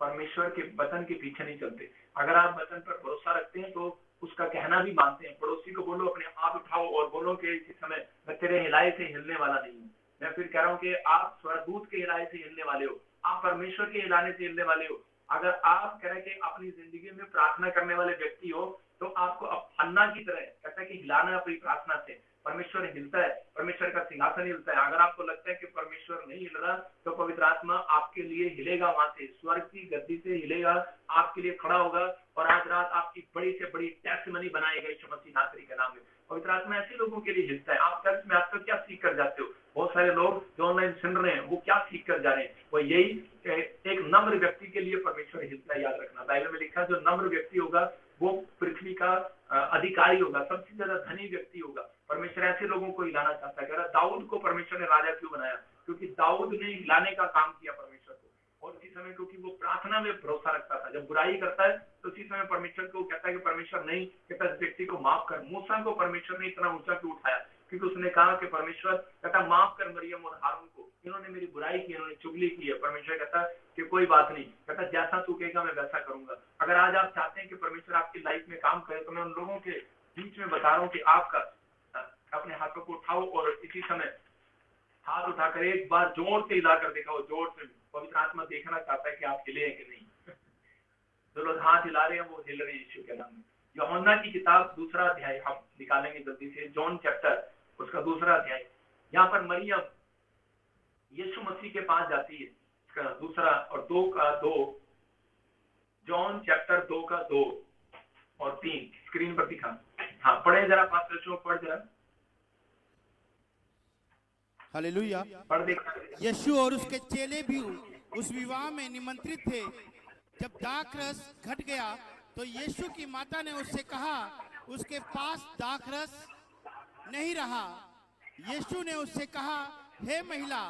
परमेश्वर के वचन के पीछे नहीं चलते। अगर आप वचन पर भरोसा रखते हैं तो उसका कहना भी मानते हैं। पड़ोसी को बोलो अपने हाथ उठाओ और बोलो कि इस समय मैं तेरे हिलाए से हिलने वाला नहीं हूँ। मैं फिर कह रहा हूँ कि आप स्वर्गदूत के हिलाए से हिलने वाले हो, आप परमेश्वर के हिलाने से हिलने वाले हो। अगर आप कह रहे कि अपनी जिंदगी में प्रार्थना करने वाले व्यक्ति हो तो आपको अब हन्ना की तरह कहता है कि हिलाना अपनी प्रार्थना से। परमेश्वर हिलता है, परमेश्वर का सिंहासन हिलता है। अगर आपको लगता है कि परमेश्वर नहीं हिल रहा तो पवित्र आत्मा आपके लिए हिलेगा, वहां से स्वर्ग की गद्दी से हिलेगा, आपके लिए खड़ा होगा और आज रात आपकी बड़ी से बड़ी टेस्टिमनी बनाएगा यीशु मसीह नासरी के नाम में। पवित्र आत्मा ऐसे लोगों के लिए हिलता है। आप चर्च में आप तो क्या सीख कर जाते हो? बहुत सारे लोग जो ऑनलाइन सुन रहे हैं वो क्या सीख कर जा रहे हैं? वो यही एक नम्र व्यक्ति के लिए परमेश्वर हिलता है। याद रखना, बाइबल में लिखा जो नम्र व्यक्ति होगा वो पृथ्वी का अधिकारी होगा, सबसे ज्यादा धनी व्यक्ति होगा। परमेश्वर ऐसे लोगों को हिलाना चाहता है। दाऊद को परमेश्वर ने राजा क्यों बनाया? क्योंकि दाऊद ने हिलाने का काम किया परमेश्वर को। और उसी समय क्योंकि वो प्रार्थना में भरोसा रखता था। जब बुराई करता है तो उसी समय परमेश्वर को कहता है कि परमेश्वर नहीं, कहता इस व्यक्ति को माफ कर। मूसा को परमेश्वर ने इतना ऊंचा क्यों उठाया? क्योंकि उसने कहा कि परमेश्वर कहता माफ कर मरियम और हारून को, इन्होंने मेरी बुराई की, इन्होंने चुगली की है। परमेश्वर कहता कि कोई बात नहीं, कहता जैसा तू कहेगा मैं वैसा करूंगा। अगर आज आप चाहते हैं कि परमेश्वर आपकी लाइफ में काम करे तो मैं उन लोगों के बीच में बता रहा हूँ कि आपका अपने हाथों को उठाओ और इसी समय हाथ उठाकर एक बार जोर से हिलाकर दिखाओ, जोर से। पवित्र आत्मा देखना चाहता है कि आप हिले कि नहीं। जो लोग हाथ हिला रहे हैं वो हिल रहे हैं यीशु के नाम में। यूहन्ना की किताब 2 अध्याय हम निकालेंगे जल्दी से, जॉन चैप्टर उसका 2 अध्याय। यहाँ पर मरियम यीशु मसीह के पास जाती है, 2 और 2 का 2, जॉन चैप्टर 2 का 2 और 3 स्क्रीन पर दिखा। हाँ पढ़े जरा, पास्टर पढ़ जरा। हालेलुया। पढ़ देख। यीशु और उसके चेले भी उस विवाह में निमंत्रित थे जब दाखरस घट गया तो यीशु की माता ने उससे कहा, उसके पास दाखरस नहीं रहा। यीशु ने उससे कहा, हे महिला,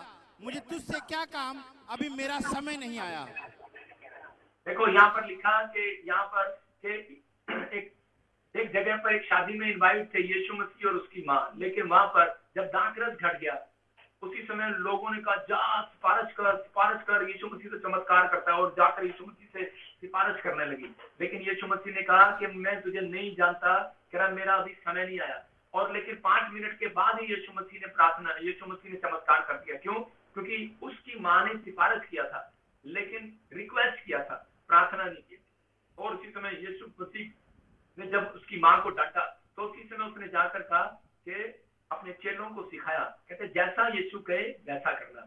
मुझे तुझसे क्या काम, अभी मेरा समय नहीं आया। देखो यहाँ पर लिखा कि यहाँ पर के एक जगह पर एक शादी में इनवाइट थे यीशु मसीह और उसकी माँ, लेकिन वहां पर जब दाखरस घट गया उसी समय लोगों ने कहा, जा सिफारिश कर, यीशु मसीह तो चमत्कार करता है, और जाकर यीशु मसीह से सिफारिश करने लगी। लेकिन यीशु मसीह ने कहा कि मैं तुझे नहीं जानता, कह रहा मेरा अभी समय नहीं आया। और लेकिन 5 मिनट के बाद ही यीशु मसीह ने चमत्कार कर दिया। क्यों? क्योंकि उसकी माँ ने सिफारिश किया था, लेकिन रिक्वेस्ट किया था, प्रार्थना नहीं की। और उसी समय यीशु मसीह ने जब उसकी माँ को डांटा तो उसी समय उसने जाकर कहा कि अपने चेलों को सिखाया, कहते जैसा यीशु कहे वैसा करना,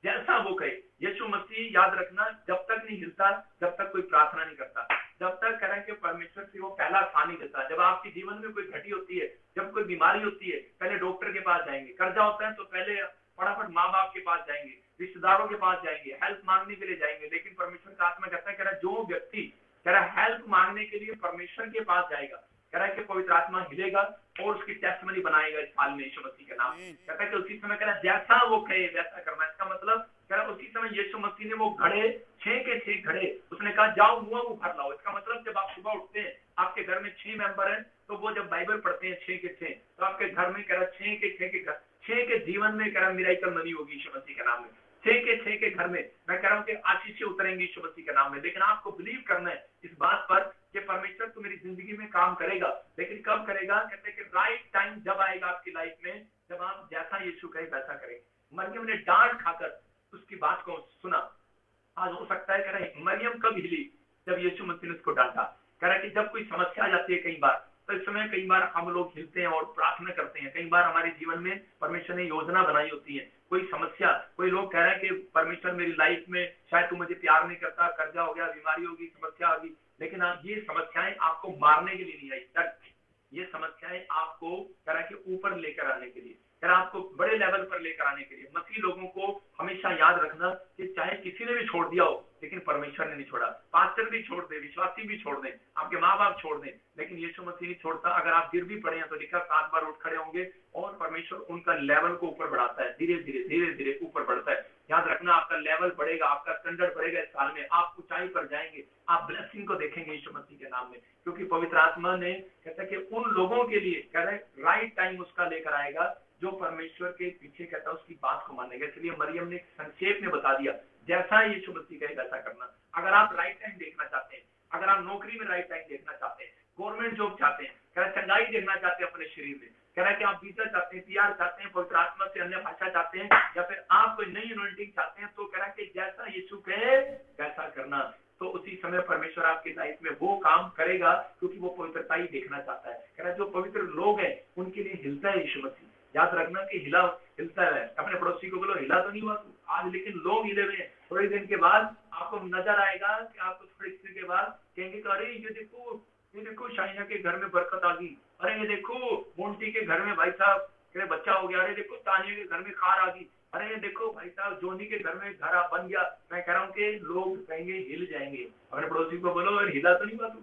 जैसा वो कहे। यीशु मसीह याद रखना जब तक नहीं हिलता, जब तक कोई प्रार्थना नहीं करता, जब तक करें कि परमेश्वर से वो पहला स्थान नहीं देता। जब आपके जीवन में कोई घटी होती है, जब कोई बीमारी होती है, पहले डॉक्टर के पास जाएंगे। कर्जा होता है तो पहले फटाफट माँ बाप के पास जाएंगे, रिश्तेदारों के पास जाएंगे, हेल्प मांगने के लिए जाएंगे। लेकिन परमेश्वर का आत्मा कहता है, कह रहा जो व्यक्ति कह रहा हेल्प मांगने के लिए परमेश्वर के पास जाएगा, कह रहा है कि पवित्र आत्मा हिलेगा और उसकी टेस्टमनी बनाएगा इस साल में यीशु मसीह के नाम। कहता है कि उसी समय कह रहा जैसा वो कहे वैसा करना। इसका मतलब कह रहा उसी समय यीशु मसीह ने वो घड़े 6 के 6 घड़े, उसने कहा जाओ मुआ वो भर लाओ। इसका मतलब जब आप सुबह उठते हैं, आपके घर में 6 मेंबर हैं, तो वो जब बाइबल पढ़ते हैं 6 के 6, तो आपके घर में कह रहा 6 के 6 के घर, 6 के जीवन में कह रहा मिराकल मनी होगी यीशु मसीह के नाम में। 6 के 6 के घर में मैं कह रहा हूँ कि आशीषें उतरेंगी यीशु मसीह के नाम में। लेकिन आपको बिलीव करना है इस बात पर कि परमेश्वर तो मेरी जिंदगी में काम करेगा। लेकिन कब करेगा? कहते हैं कि राइट टाइम जब आएगा आपकी लाइफ में, जब आप जैसा यीशु कहे वैसा करेंगे। मरियम ने डांट खाकर उसकी बात को सुना। आज हो सकता है कह रहे मरियम कब हिली? जब यीशु मसीह ने उसको डांटा। कह रहा कि जब कोई समस्या आ जाती है कई बार, तो इस समय कई बार हम लोग हिलते हैं और प्रार्थना करते हैं। कई बार हमारे जीवन में परमेश्वर ने योजना बनाई होती है, कोई समस्या, कोई लोग कह रहे हैं कि परमेश्वर मेरी लाइफ में शायद तू मुझे प्यार नहीं करता, कर्जा हो गया, बीमारी होगी, समस्या होगी। लेकिन ये समस्याएं आपको मारने के लिए नहीं आई, ये समस्याएं आपको कह रहा है कि ऊपर लेकर आने के लिए, कह रहा आपको बड़े लेवल पर लेकर आने के लिए। मसीह लोगों को हमेशा याद रखना कि चाहे किसी ने भी छोड़ दिया हो, लेकिन परमेश्वर ने नहीं छोड़ा। पास्टर भी छोड़ दे, विश्वासी भी छोड़ दें, आपके माँ बाप छोड़ दें, लेकिन यीशु मसीह नहीं छोड़ता। अगर आप गिर भी पड़े हैं तो लिखा 7 बार उठ खड़े होंगे और परमेश्वर उनका लेवल को ऊपर बढ़ाता है, धीरे धीरे ऊपर बढ़ता है। याद रखना आपका लेवल बढ़ेगा, आपका स्टैंडर्ड बढ़ेगा। इस साल में आप ऊंचाई पर जाएंगे, आप ब्लेसिंग को देखेंगे यीशु मसीह के नाम में। क्योंकि पवित्र आत्मा ने कहता है कि उन लोगों के लिए कह रहे राइट टाइम उसका लेकर आएगा जो परमेश्वर के पीछे कहता है उसकी बात को मानेगा। इसलिए मरियम ने संक्षेप में बता दिया, जैसा यीशु मसीह कहे वैसा करना। अगर आप राइट टाइम देखना चाहते हैं, अगर आप नौकरी में राइट टाइम देखना चाहते हैं, गवर्नमेंट जॉब चाहते हैं, कह रहा चंगाई देखना चाहते हैं अपने शरीर में, कह रहा है कि आप वीजा चाहते हैं, PR चाहते हैं, पवित्र आत्मा से अन्य भाषा चाहते हैं, या फिर आप कोई नई अनॉइंटिंग चाहते हैं, तो कह रहा है कि जैसा यीशु कहे वैसा करना। तो उसी समय परमेश्वर आपकी लाइफ में वो काम करेगा, क्योंकि वो पवित्रता ही देखना चाहता है। कह रहा है जो पवित्र लोग हैं उनके लिए हिलता है यीशु मसीह। याद रखना कि हिलता है। अपने पड़ोसी को बोलो हिला तो नहीं हुआ तू आज, लेकिन लोग हिले हुए हैं। थोड़े दिन के बाद आपको नजर आएगा कि आपको थोड़ी देर के बाद कहेंगे कि अरे ये देखो शाइना के घर में बरकत आ गई, अरे ये देखो मोंटी के घर में भाई साहब के बच्चा हो गया, अरे देखो तानिया के घर में खार आ गई, अरे ये देखो भाई साहब जोनी के घर में घर बन गया। मैं कह रहा हूँ कि लोग कहेंगे हिल जाएंगे। अपने पड़ोसी को बोलो अरे हिला तो नहीं हुआ तू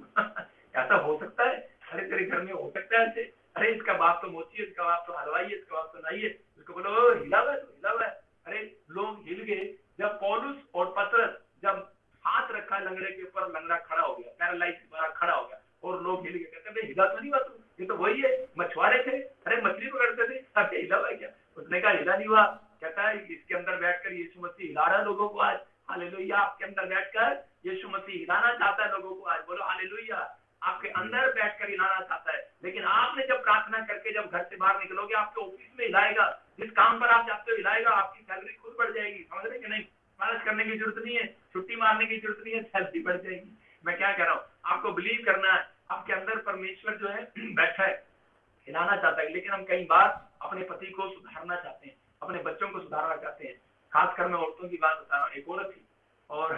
ऐसा हो सकता है? अरे तेरे घर में हो सकता है ऐसे? अरे इसका बाप तो मोची है, इसका बाप तो हलवाई है, इसका बाप तो नहीं है। उसको बोलो हिला हुआ है, तो हिला हुआ है। अरे लोग हिल गए जब पौलुस और पतरस जब हाथ रखा लंगड़े के ऊपर, लंगड़ा खड़ा हो गया, पैरालाइज खड़ा हो गया और लोग हिल गए। कहते हिला तो नहीं हुआ तू, ये तो वही है, मछुआरे थे, अरे मछली पकड़ते थे, अब हिला हुआ क्या? उसने कहा हिला नहीं हुआ। कहता है इसके अंदर बैठकर यीशु मसीह हिला रहा है लोगों को आज। हालेलुया। आपके अंदर बैठकर यीशु मसीह हिलाना चाहता है लोगों को आज। बोलो हालेलुया। आपके अंदर बैठकर हिलाना चाहता है। लेकिन आपने जब प्रार्थना करके जब घर से बाहर निकलोगे, आपके ऑफिस में हिलाएगा, जिस काम पर आप जाते हो हिलाएगा, आपकी सैलरी खुद बढ़ जाएगी। समझ रहे कि नहीं? मालिश करने की जरूरत नहीं है, छुट्टी मारने की जरूरत नहीं है, सैलरी बढ़ जाएगी। मैं क्या कह रहा हूँ, आपको बिलीव करना है। आपके अंदर परमेश्वर जो है बैठा है, हिलाना चाहता है। लेकिन हम कई बार अपने पति को सुधारना चाहते हैं, अपने बच्चों को सुधारना चाहते हैं। खासकर मैं औरतों की बात बता रहा हूँ। एक औरत थी और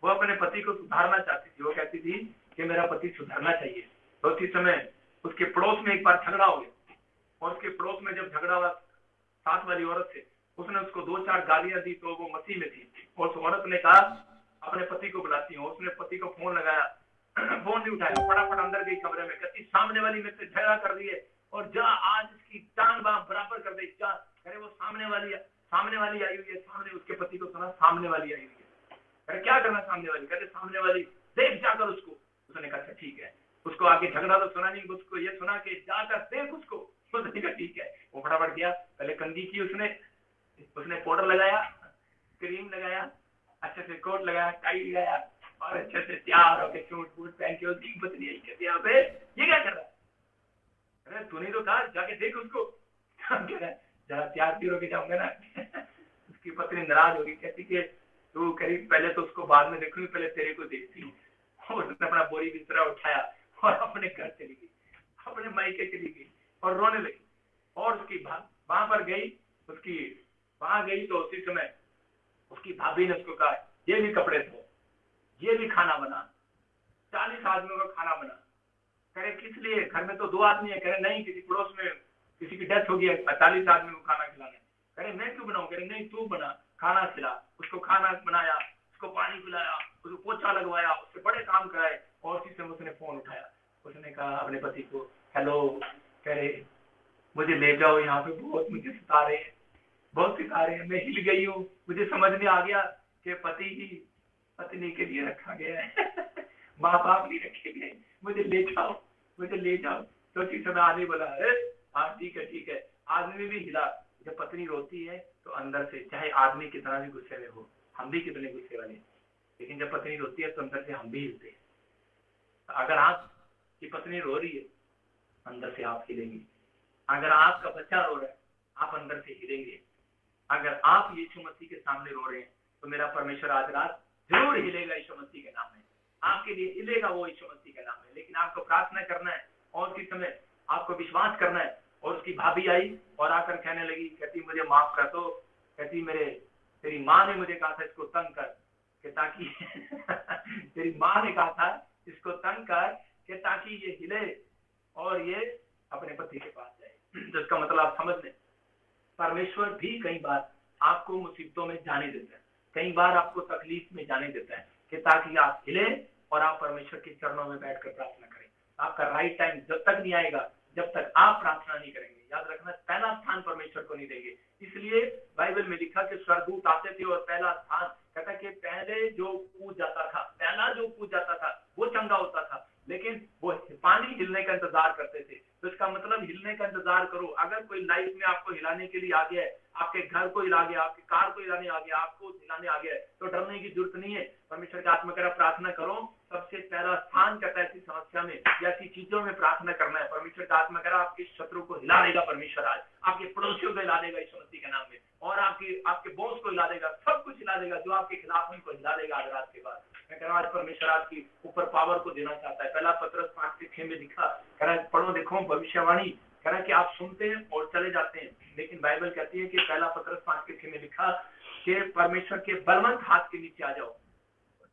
वो अपने पति को सुधारना चाहती थी। वो कहती थी कि मेरा पति सुधरना चाहिए। तो उसी समय उसके पड़ोस में एक बार झगड़ा हो गया और उसके पड़ोस में जब झगड़ा हुआ साथ वाली औरत से, उसने उसको 2-4 गालियां दी। तो वो मसीह में थी और उस औरत ने कहा अपने पति को बुलाती हूँ। उसने पति को फोन लगाया, फोन नहीं उठाया, फटाफट अंदर गई कमरे में, कहती सामने वाली मेरे से झगड़ा कर रही है और जा आज इसकी टांग बांह बराबर कर दे जा। अरे वो सामने वाली आई हुई है, सामने उसके पति को सुना सामने वाली आई हुई है। अरे क्या करना सामने वाली? कहते सामने वाली देख जाकर उसको। उसने कहा अच्छा ठीक है। उसको आगे झगड़ा तो सुना नहीं, उसको ये सुना कि जाकर देख उसको। उसने कहा ठीक है। वो फटाफट गया, पहले कंघी की, उसने पाउडर लगाया, क्रीम लगाया, अच्छे से कोट लगाया, टाई लगाया और अच्छे से तैयार होकर सूट बूट पहन के उसकी पत्नी आई कहती यहाँ पे ये क्या कर रहा है? अरे तूने तो कहा जाके देख उसको। कह रहा है जरा तैयार तीर होके जाऊंगा ना। उसकी पत्नी नाराज होगी, कहती कि तू करीब पहले तो उसको बाद में देखूंगी, पहले तेरे को देखती हूँ। उसने अपना बोरी बिस्तरा उठाया और अपने घर चली गई, अपने मायके चली गई और रोने लगी। और उसकी वहां पर गई, उसकी वहां गई तो उसी समय उसकी भाभी ने उसको कहा ये भी कपड़े धो, ये भी खाना बना, 40 आदमियों का खाना बना। करे किस लिए? घर में तो 2 आदमी है। करे नहीं, किसी पड़ोस में किसी की डेथ हो गई है, 40 आदमी को खाना खिलाना। करे मैं क्यों बनाऊं? करे नहीं तू बना, खाना खिला। उसको खाना बनाया, उसको पानी पिलाया, उसको पोछा लगवाया, उससे बड़े काम कराए। और उसी समय उसने फोन उठाया, उसने कहा अपने पति को हेलो, कह रहे मुझे ले जाओ, यहाँ पे बहुत मुझे सता रहे हैं, बहुत सिखा रहे हैं, मैं हिल गई हूँ। मुझे समझ में आ गया कि पति ही पत्नी के लिए रखा गया है, माँ बाप नहीं रखे गए, मुझे ले जाओ, मुझे ले जाओ। तो उसी समय आदमी बोला अरे हाँ ठीक है ठीक है। आदमी भी हिला। जब पत्नी रोती है तो अंदर से, चाहे आदमी कितना भी गुस्से में हो, हम भी कितने गुस्से वाले, लेकिन जब पत्नी रोती है तो अंदर से हम भी हिलते हैं। अगर आपकी पत्नी रो रही है, अंदर से आप हिलेंगे। अगर आपका बच्चा रो रहा है, आप अंदर से हिलेंगे। अगर आप यीशु मसीह के सामने रो रहे हैं तो मेरा परमेश्वर आज रात जरूर हिलेगा यीशु मसीह के नाम में। आपके लिए हिलेगा वो यीशु मसीह के नाम में। लेकिन आपको प्रार्थना करना है और उसी समय आपको विश्वास करना है। और उसकी भाभी आई और आकर कहने लगी, कहती मुझे माफ कर दो, कहती तेरी माँ ने मुझे कहा था इसको तंग कर कि ताकि तेरी माँ ने कहा था इसको तंग कर कि ताकि ये हिले और ये अपने पति के पास जाए। तो इसका मतलब आप समझ लें, परमेश्वर भी कई बार आपको मुसीबतों में जाने देता है, कई बार आपको तकलीफ में जाने देता है कि ताकि आप हिले और आप परमेश्वर के चरणों में बैठकर प्रार्थना करें। आपका राइट टाइम जब तक नहीं आएगा जब तक आप प्रार्थना नहीं करेंगे। याद रखना, पहला स्थान परमेश्वर को नहीं देंगे। इसलिए बाइबल में लिखा कि स्वर्गदूत आते थे और पहला स्थान कहता कि पहले जो पूज जाता था वो चंगा होता था, लेकिन वो पानी हिलने का इंतजार करते थे। तो इसका मतलब हिलने का इंतजार करो। अगर कोई लाइफ में आपको हिलाने के लिए आ गया है, आपके घर को हिला गया, आपकी कार को हिलाने आ गया, आपको हिलाने आ गया है, तो डरने की जरूरत नहीं है। परमेश्वर का आत्मा कह रहा प्रार्थना करो। सबसे पहला स्थान कहता है ऐसी समस्या में या ऐसी चीजों में प्रार्थना करना है। परमेश्वर का आत्मा कह रहा आपके शत्रु को हिला देगा परमेश्वर आज, आपके पड़ोसियों को हिला देगा यीशु मसीह के नाम में, और आपके बॉस को हिला देगा, सब कुछ हिला देगा जो आपके खिलाफ उनको हिला देगा आज रात के बाद। मैं कह रहा हूं आज परमेश्वर आपकी ऊपर पावर को देना चाहता है। पहला पत्रस 5:6 में लिखा, कह रहा है पढ़ो देखो भविष्यवाणी, कह रहा है कि आप सुनते हैं और चले जाते हैं, लेकिन बाइबल कहती है कि पहला पत्रस 5:6 में लिखा कि परमेश्वर के बलवंत हाथ के नीचे आ जाओ,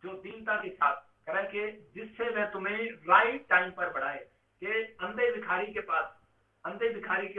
जो दीनता के साथ, कह रहा है कि जिससे वह तुम्हें राइट टाइम पर बढ़ाए। कि अंधे भिखारी के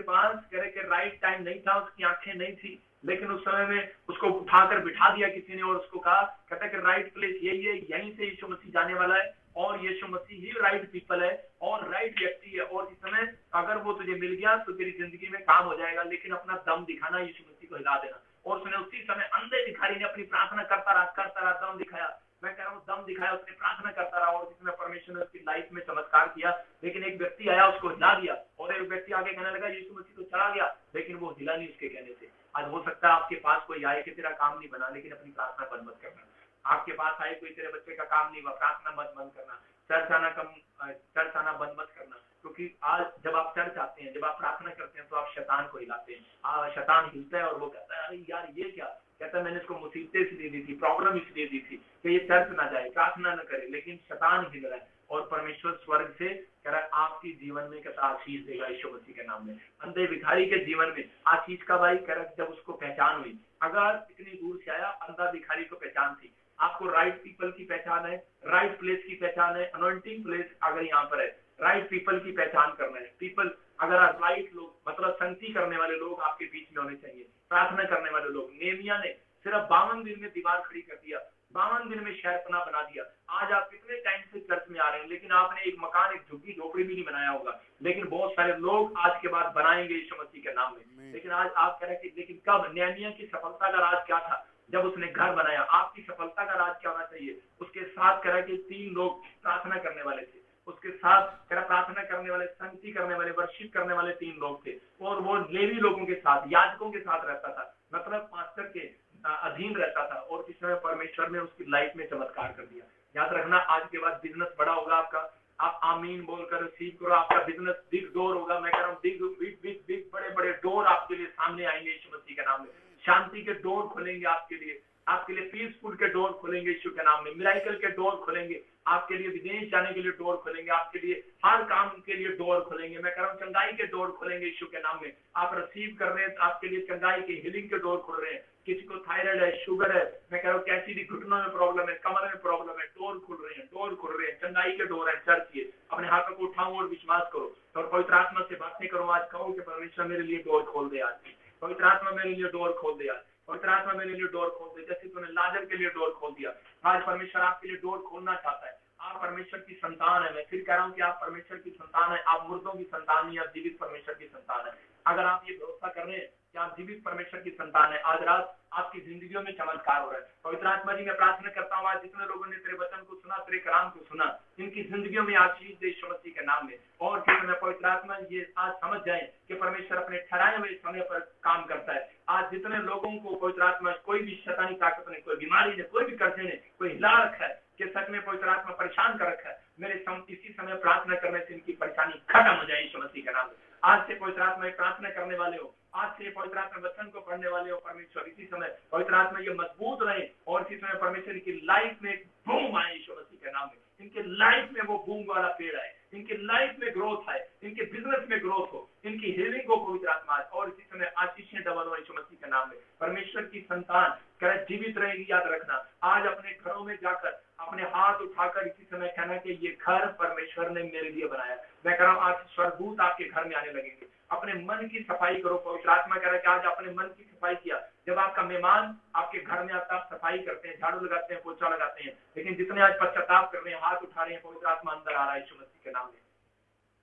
पास कह रहे कि राइट टाइम नहीं था, उसकी आंखें नहीं थी, लेकिन उस समय में उसको उठाकर बिठा दिया किसी ने और उसको कहा, कहता है कि राइट प्लेस यही है, यहीं से यीशु मसीह जाने वाला है और यीशु मसीह ही राइट पीपल है और राइट व्यक्ति है। और इस समय अगर वो तुझे मिल गया तो तेरी जिंदगी में काम हो जाएगा, लेकिन अपना दम दिखाना, यीशु मसीह को हिला देना। और उसने उसी समय अंधे भिखारी ने अपनी प्रार्थना करता रहा, दम दिखाया। मैं कह रहा हूँ दम दिखाया, उसने प्रार्थना करता रहा और जिसमें परमेश्वर ने उसकी लाइफ में चमत्कार किया। लेकिन एक व्यक्ति आया, उसको हिला दिया, और एक व्यक्ति आगे कहने लगा यीशु मसीह तो चला गया, लेकिन वो हिला नहीं उसके कहने से। आज हो सकता है आपके पास कोई आए कि तेरा काम नहीं बना, लेकिन अपनी प्रार्थना बंद मत करना। आपके पास आए कोई तेरे बच्चे का काम नहीं हुआ, प्रार्थना मत बंद करना। चर्च आना बंद मत करना, क्योंकि आज जब आप चर्च आते हैं, जब आप प्रार्थना करते हैं तो आप शैतान को हिलाते हैं। शैतान हिलता है और वो कहता है अरे यार ये क्या, कहता है मैंने इसको मुसीबतें इसलिए दी थी, प्रॉब्लम इसलिए दी थी कि ये चर्च ना जाए, प्रार्थना न करे, लेकिन शैतान हिल रहा है। और परमेश्वर स्वर्ग से कह रहा है आपकी जीवन में कहता आशीष देगा यीशु मसीह के नाम में। अंधे भिखारी के जीवन में आशीष का भाई कह रहा है जब उसको पहचान हुई। अगर इतनी दूर से आया, अंधा भिखारी को पहचान थी। आपको राइट पीपल की पहचान है, राइट प्लेस की पहचान है, अनॉइंटिंग प्लेस अगर यहाँ पर है, राइट पीपल की पहचान करना है। पीपल अगर राइट लोग, मतलब संगति करने वाले लोग आपके बीच में होने चाहिए, प्रार्थना करने वाले लोग। नेमिया ने सिर्फ 52 दिन में दीवार खड़ी कर दिया। 52 दिन में शहरपनाह बना दिया। आज आप कितने टाइम से चर्च में आ रहे हैं, लेकिन आपने एक मकान, एक झुग्गी झोपड़ी भी नहीं बनाया होगा, लेकिन बहुत सारे लोग आज के बाद बनाएंगे यीशु मसीह के नाम में। लेकिन आज आप कह रहे हैं कि लेकिन कब? नेहमिया की सफलता का राज क्या था? जब उसने घर बनाया। आपकी सफलता का राज क्या होना चाहिए? उसके साथ कह रहा है कि 3 लोग प्रार्थना करने वाले थे, उसके साथ कह रहा प्रार्थना करने वाले, संगति करने वाले, वर्शिप करने वाले 3 लोग थे, और वो लेवी लोगों के साथ, याजकों के साथ रहता था, मतलब पास्टर के अधीन रहता था। और इस समय परमेश्वर ने उसकी लाइफ में चमत्कार कर दिया। याद रखना, आज के बाद बिजनेस बड़ा होगा आपका। आप आमीन बोलकर रिसीव करो, आपका बिजनेस बिग डोर होगा। मैं कह रहा हूँ बिग बिग बिग बिग बड़े बड़े डोर आपके लिए सामने आएंगे यीशु मसीह के नाम में। शांति के डोर खुलेंगे आपके लिए, आपके लिए पीसफुल के डोर खुलेंगे यीशु के नाम में। मिराइकल के डोर खुलेंगे आपके लिए, विदेश जाने के लिए डोर खुलेंगे आपके लिए, हर काम के लिए डोर खुलेंगे। मैं कह रहा हूँ चंगाई के डोर खुलेंगे यीशु के नाम में। आप रिसीव कर रहे हैं, आपके लिए चंगाई के, हीलिंग के डोर खुल रहे हैं। किसी को थायराइड है, शुगर है, मैं कह रहा हूँ कैसी भी घुटनों में प्रॉब्लम है, कमर में प्रॉब्लम है, डोर खुल रहे हैं, डोर खुल रहे हैं, चंगाई के डोर है। चर्च ये अपने हाथों को उठाओ और विश्वास करो और पवित्र आत्मा से बातें करो। आज कहो कि परमेश्वर मेरे लिए डोर खोल दे, आज पवित्र आत्मा मेरे लिए डोर खोल दे, आज पवित्र आत्मा मेरे लिए डोर खोल दे। जैसे तूने लाजर के लिए डोर खोल दिया, आज परमेश्वर आपके लिए डोर खोलना चाहता है। आप परमेश्वर की संतान है। मैं फिर कह रहा हूँ कि आप परमेश्वर की संतान है। आप मुर्दों की संतान नहीं, आप जीवित परमेश्वर की संतान है। अगर आप ये भरोसा कर रहे हैं कि आप जीवित परमेश्वर की संतान है, आज रात आपकी जिंदगियों में चमत्कार हो रहा है। पवित्र आत्मा जी, मैं प्रार्थना करता हूँ आज जितने लोगों ने तेरे वचन को सुना, तेरे कलाम को सुना, इनकी जिंदगियों में आशीष दे यीशु मसीह के नाम में। और फिर मैं पवित्र आत्मा ये आज समझ जाए कि परमेश्वर अपने ठहराए हुए समय पर काम करता है। आज जितने लोगों को पवित्र आत्मा, कोई भी शैतानी ताकत ने, कोई बीमारी ने, कोई भी कर्जे ने, कोई हिला रखा है कि सच में पवित्र आत्मा परेशान कर रखा है, मेरे इसी समय प्रार्थना करने से इनकी परेशानी खत्म हो जाए यीशु मसीह के नाम में। आज से पवित्र आत्मा प्रार्थना करने वाले हो, आज से पवित्र आत्मा वचन को पढ़ने वाले हो, परमेश्वर इसी समय पवित्र आत्मा ये मजबूत रहे और इसी समय परमेश्वर की लाइफ में बूम आए यीशु मसीह के नाम में। इनके लाइफ में वो बूम वाला पेड़ आए, इनकी लाइफ में ग्रोथ आए, इनके बिजनेस में ग्रोथ हो, इनकी हीलिंग हो पवित्र आत्मा। और इसी समय आशीषें डबल हो यीशु मसीह के नाम में। परमेश्वर की संतान कह जीवित रहेगी। याद रखना, आज अपने घरों में जाकर अपने हाथ उठाकर इसी समय कहना कि ये घर परमेश्वर ने मेरे लिए बनाया। मैं कह रहा हूँ आज स्वर्गदूत आपके घर में आने लगेंगे। अपने मन की सफाई करो। पवित्र आत्मा कह रहा है कि आज अपने मन की सफाई किया। जब आपका मेहमान आपके घर में आता, आप सफाई करते हैं, झाड़ू लगाते हैं, पोछा लगाते हैं, लेकिन जितने आज पश्चाताप कर रहे हैं, हाथ उठा रहे हैं, पवित्र आत्मा अंदर आ रहा है यीशु मसीह के नाम में।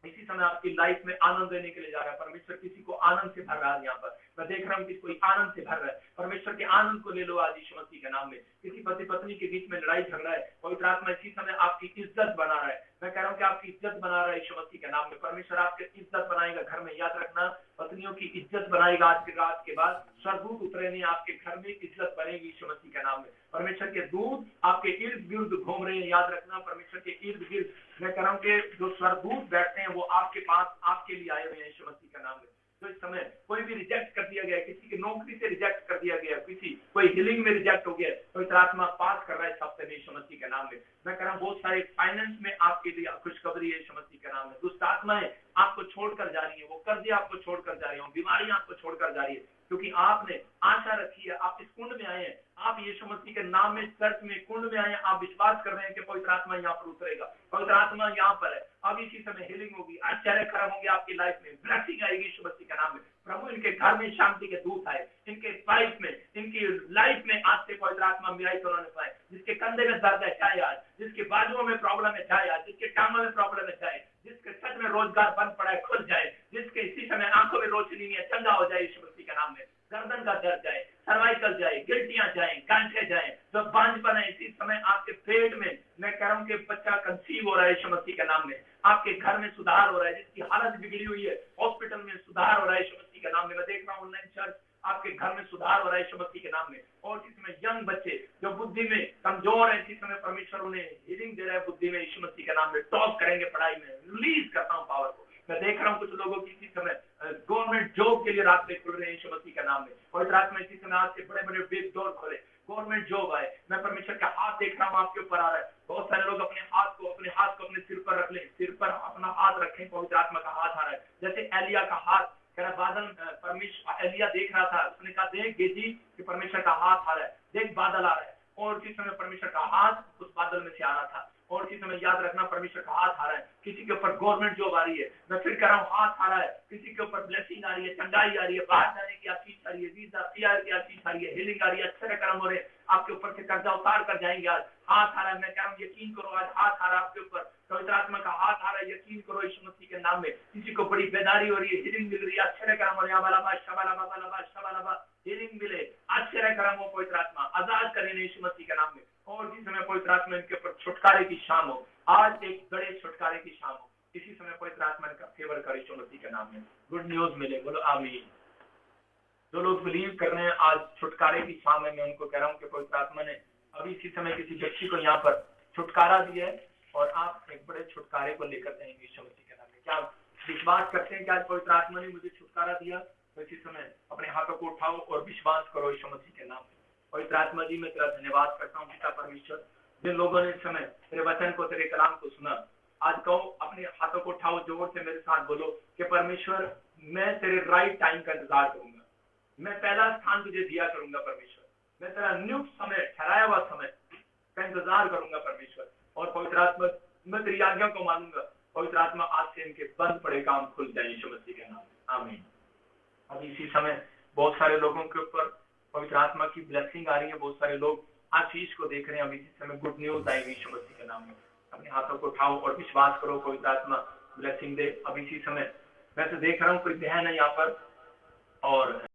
इसी समय आपकी लाइफ में आनंद देने के लिए जा रहा है। परमेश्वर किसी को आनंद से भर रहा है। यहाँ पर मैं देख रहा हूँ कि कोई आनंद से भर रहा है। परमेश्वर के आनंद को ले लो आज यीशु मसीह के नाम में। किसी पति पत्नी के बीच में लड़ाई झगड़ा है, पवित्र आत्मा इसी समय आपकी इज्जत बना रहा है। मैं कह रहा हूँ कि आपकी इज्जत बना रहा है यीशु मसीह के नाम में। परमेश्वर आपकी इज्जत बनाएगा घर में। याद रखना, पत्नियों की इज्जत बनाएगा। आज की रात के बाद स्वर्गदूत उतरेंगे आपके घर में, इज्जत बनेगी यीशु मसीह के नाम में। परमेश्वर के दूत आपके इर्द गिर्द घूम रहे हैं। याद रखना, परमेश्वर के इर्द गिर्द मैं कह रहा हूँ कि जो स्वर्गदूत बैठते हैं वो आपके पास, आपके लिए आए हुए हैं यीशु मसीह के नाम में। तो इस समय कोई भी रिजेक्ट कर दिया गया, किसी की नौकरी से रिजेक्ट कर दिया गया, किसी कोई हीलिंग में रिजेक्ट हो गया, पवित्र आत्मा पास कर रहा है इस हफ्ते में यीशु मसीह के नाम में। मैं कह रहा हूँ बहुत सारे फाइनेंस में आपके लिए खुशखबरी है यीशु मसीह के नाम में। दुष्ट आत्माएं आपको छोड़कर जा रही है, वो कर्जे आपको छोड़कर जा रही है, बीमारियां आपको छोड़कर जा रही है, क्योंकि आपने आशा रखी है। आप इस कुंड में आए हैं, आप यीशु मसीह के नाम में चर्च में कुंड में आए हैं। आप विश्वास कर रहे हैं कि पवित्र आत्मा यहाँ पर उतरेगा, पवित्र आत्मा यहाँ पर है। अब इसी समय हीलिंग होगी, आश्चर्य कर्म होंगे आपकी लाइफ में, ब्लेसिंग आएगी यीशु मसीह के नाम में। प्रभु इनके घर में शांति के दूत आए, इनके लाइफ में, इनकी लाइफ में आज से पवित्र आत्मा मिलाई तो उन्होंने पाए। जिसके कंधे में दर्द है चाहे आज, जिसके बाजुओं में प्रॉब्लम है चाहे आज, जिसके टांगों में प्रॉब्लम है चाहे, जिसके सच में रोजगार बंद पड़ा है खुल जाए, जिसके इसी समय आंखों में रोशनी नहीं है चंगा हो जाए यीशु मसीह के नाम में। गर्दन का दर्द जाए, सर्वाइकल जाए, गिल्टियां जाए, गांठे जाए, जो बांझपन है इसी समय आपके पेट में, मैं कह रहा हूँ कि बच्चा कंसीव हो रहा है यीशु मसीह के नाम में। आपके घर में सुधार हो रहा है, जिसकी हालत बिगड़ी हुई है हॉस्पिटल में सुधार हो रहा है यीशु मसीह के नाम में। मैं देख रहा हूँ ऑनलाइन चर्च आपके घर में सुधार हो रहा है यीशु मसीह के नाम में। और इस समय यंग बच्चे जो बुद्धि में कमजोर है, इसी समय परमेश्वर उन्हें हीलिंग दे रहा है बुद्धि में यीशु मसीह के नाम में। टॉप करेंगे पढ़ाई में, रिलीज करता हूँ पावर को। मैं देख रहा हूँ कुछ लोगों की इसी समय गवर्नमेंट जॉब के लिए रास्ते खुल रहे हैं यीशु मसीह के नाम में। और रात में इसी समय आज से बड़े बड़े बिग डोर खोले, गवर्नमेंट जॉब आए। मैं परमेश्वर का हाथ देख रहा हूँ आपके ऊपर आ रहा है। बहुत सारे लोग अपने हाथ को अपने सिर पर रख ले, सिर पर अपना हाथ रखें, पवित्र आत्मा का हाथ आ रहा है। जैसे एलिया का हाथ, कह रहा बादल, परमेश्वर एलिया देख रहा था, उसने कहा देख गेजी कि परमेश्वर का हाथ आ रहा है, देख बादल आ रहा है। और इसी समय परमेश्वर का हाथ उस बादल में से आ रहा था। और इसी समय याद रखना, परमेश्वर का हाथ आ रहा है। किसी के ऊपर गवर्नमेंट जॉब आ रही है, मैं फिर कह रहा हूँ हाथ आ रहा है। किसी के ऊपर ब्लेसिंग आ रही है, चंगाई आ रही है, बाहर जाने की की आशीष आ रही है, वीजा पीआर की आशीष आ रही है, हीलिंग आ रही है, अच्छे कर्म हो रहे हैं, आपके ऊपर से कर्जा उतार कर जाएंगे। आज हाथ आ रहा है, मैं कह रहा हूँ यकीन करो, आज हाथ आ रहा है आपके ऊपर, पवित्र आत्मा का हाथ आ रहा है, यकीन करो यीशु मसीह के नाम में। किसी को बड़ी बेदारी हो रही है, हीलिंग मिल रही है, अच्छे कर्म हो रहे हैं, हीलिंग मिले, आश्चर्य कर्म हो, पवित्र आत्मा आजाद करें यीशु मसीह के नाम में। और जिस समय पवित्र आत्मा इनके ऊपर छुटकारे की शाम हो, आज एक बड़े छुटकारे की शाम हो, इसी समय पवित्र आत्मा का फेवर करे यीशु मसीह के नाम में, गुड न्यूज मिले, बोलो आमीन। जो लोग बिलीव कर रहे हैं आज छुटकारे की शाम है, मैं उनको कह रहा हूँ कि पवित्र आत्मा ने अभी इसी समय किसी व्यक्ति को यहाँ पर छुटकारा दिया है और आप एक बड़े छुटकारे को लेकर जाएंगे यीशु मसीह के नाम में। क्या विश्वास करते हैं कि आज पवित्र आत्मा ने मुझे छुटकारा दिया? तो इसी समय अपने हाथों को उठाओ और विश्वास करो यीशु मसीह के नाम में। पवित्र आत्मा जी, मैं तेरा धन्यवाद करता हूँ पिता परमेश्वर, जिन लोगों ने इस समय तेरे वचन को, तेरे कलाम को सुना, आज कहो अपने हाथों को उठाओ, जोर से मेरे साथ बोलो कि परमेश्वर मैं तेरे राइट टाइम का इंतजार करूंगा, मैं पहला स्थान तुझे दिया करूंगा परमेश्वर, मैं तेरा नियुक्त समय, ठहराया हुआ समय का इंतजार करूंगा परमेश्वर। और पवित्र आत्मा मैं तेरी आज्ञा को मानूंगा। पवित्र आत्मा आज से इनके बंद पड़े काम खुल जाए यीशु मसीह के नाम में, आमीन। अब इसी समय बहुत सारे लोगों के ऊपर पवित्र आत्मा की ब्लेसिंग आ रही है, बहुत सारे लोग आशीष को देख रहे हैं। अब इसी समय गुड न्यूज आएगी यीशु मसीह के नाम में। अपने हाथों को उठाओ और विश्वास करो, पवित्र आत्मा ब्लेसिंग दे। अब इसी समय मैं तो देख रहा हूँ कोई बहन है यहाँ पर और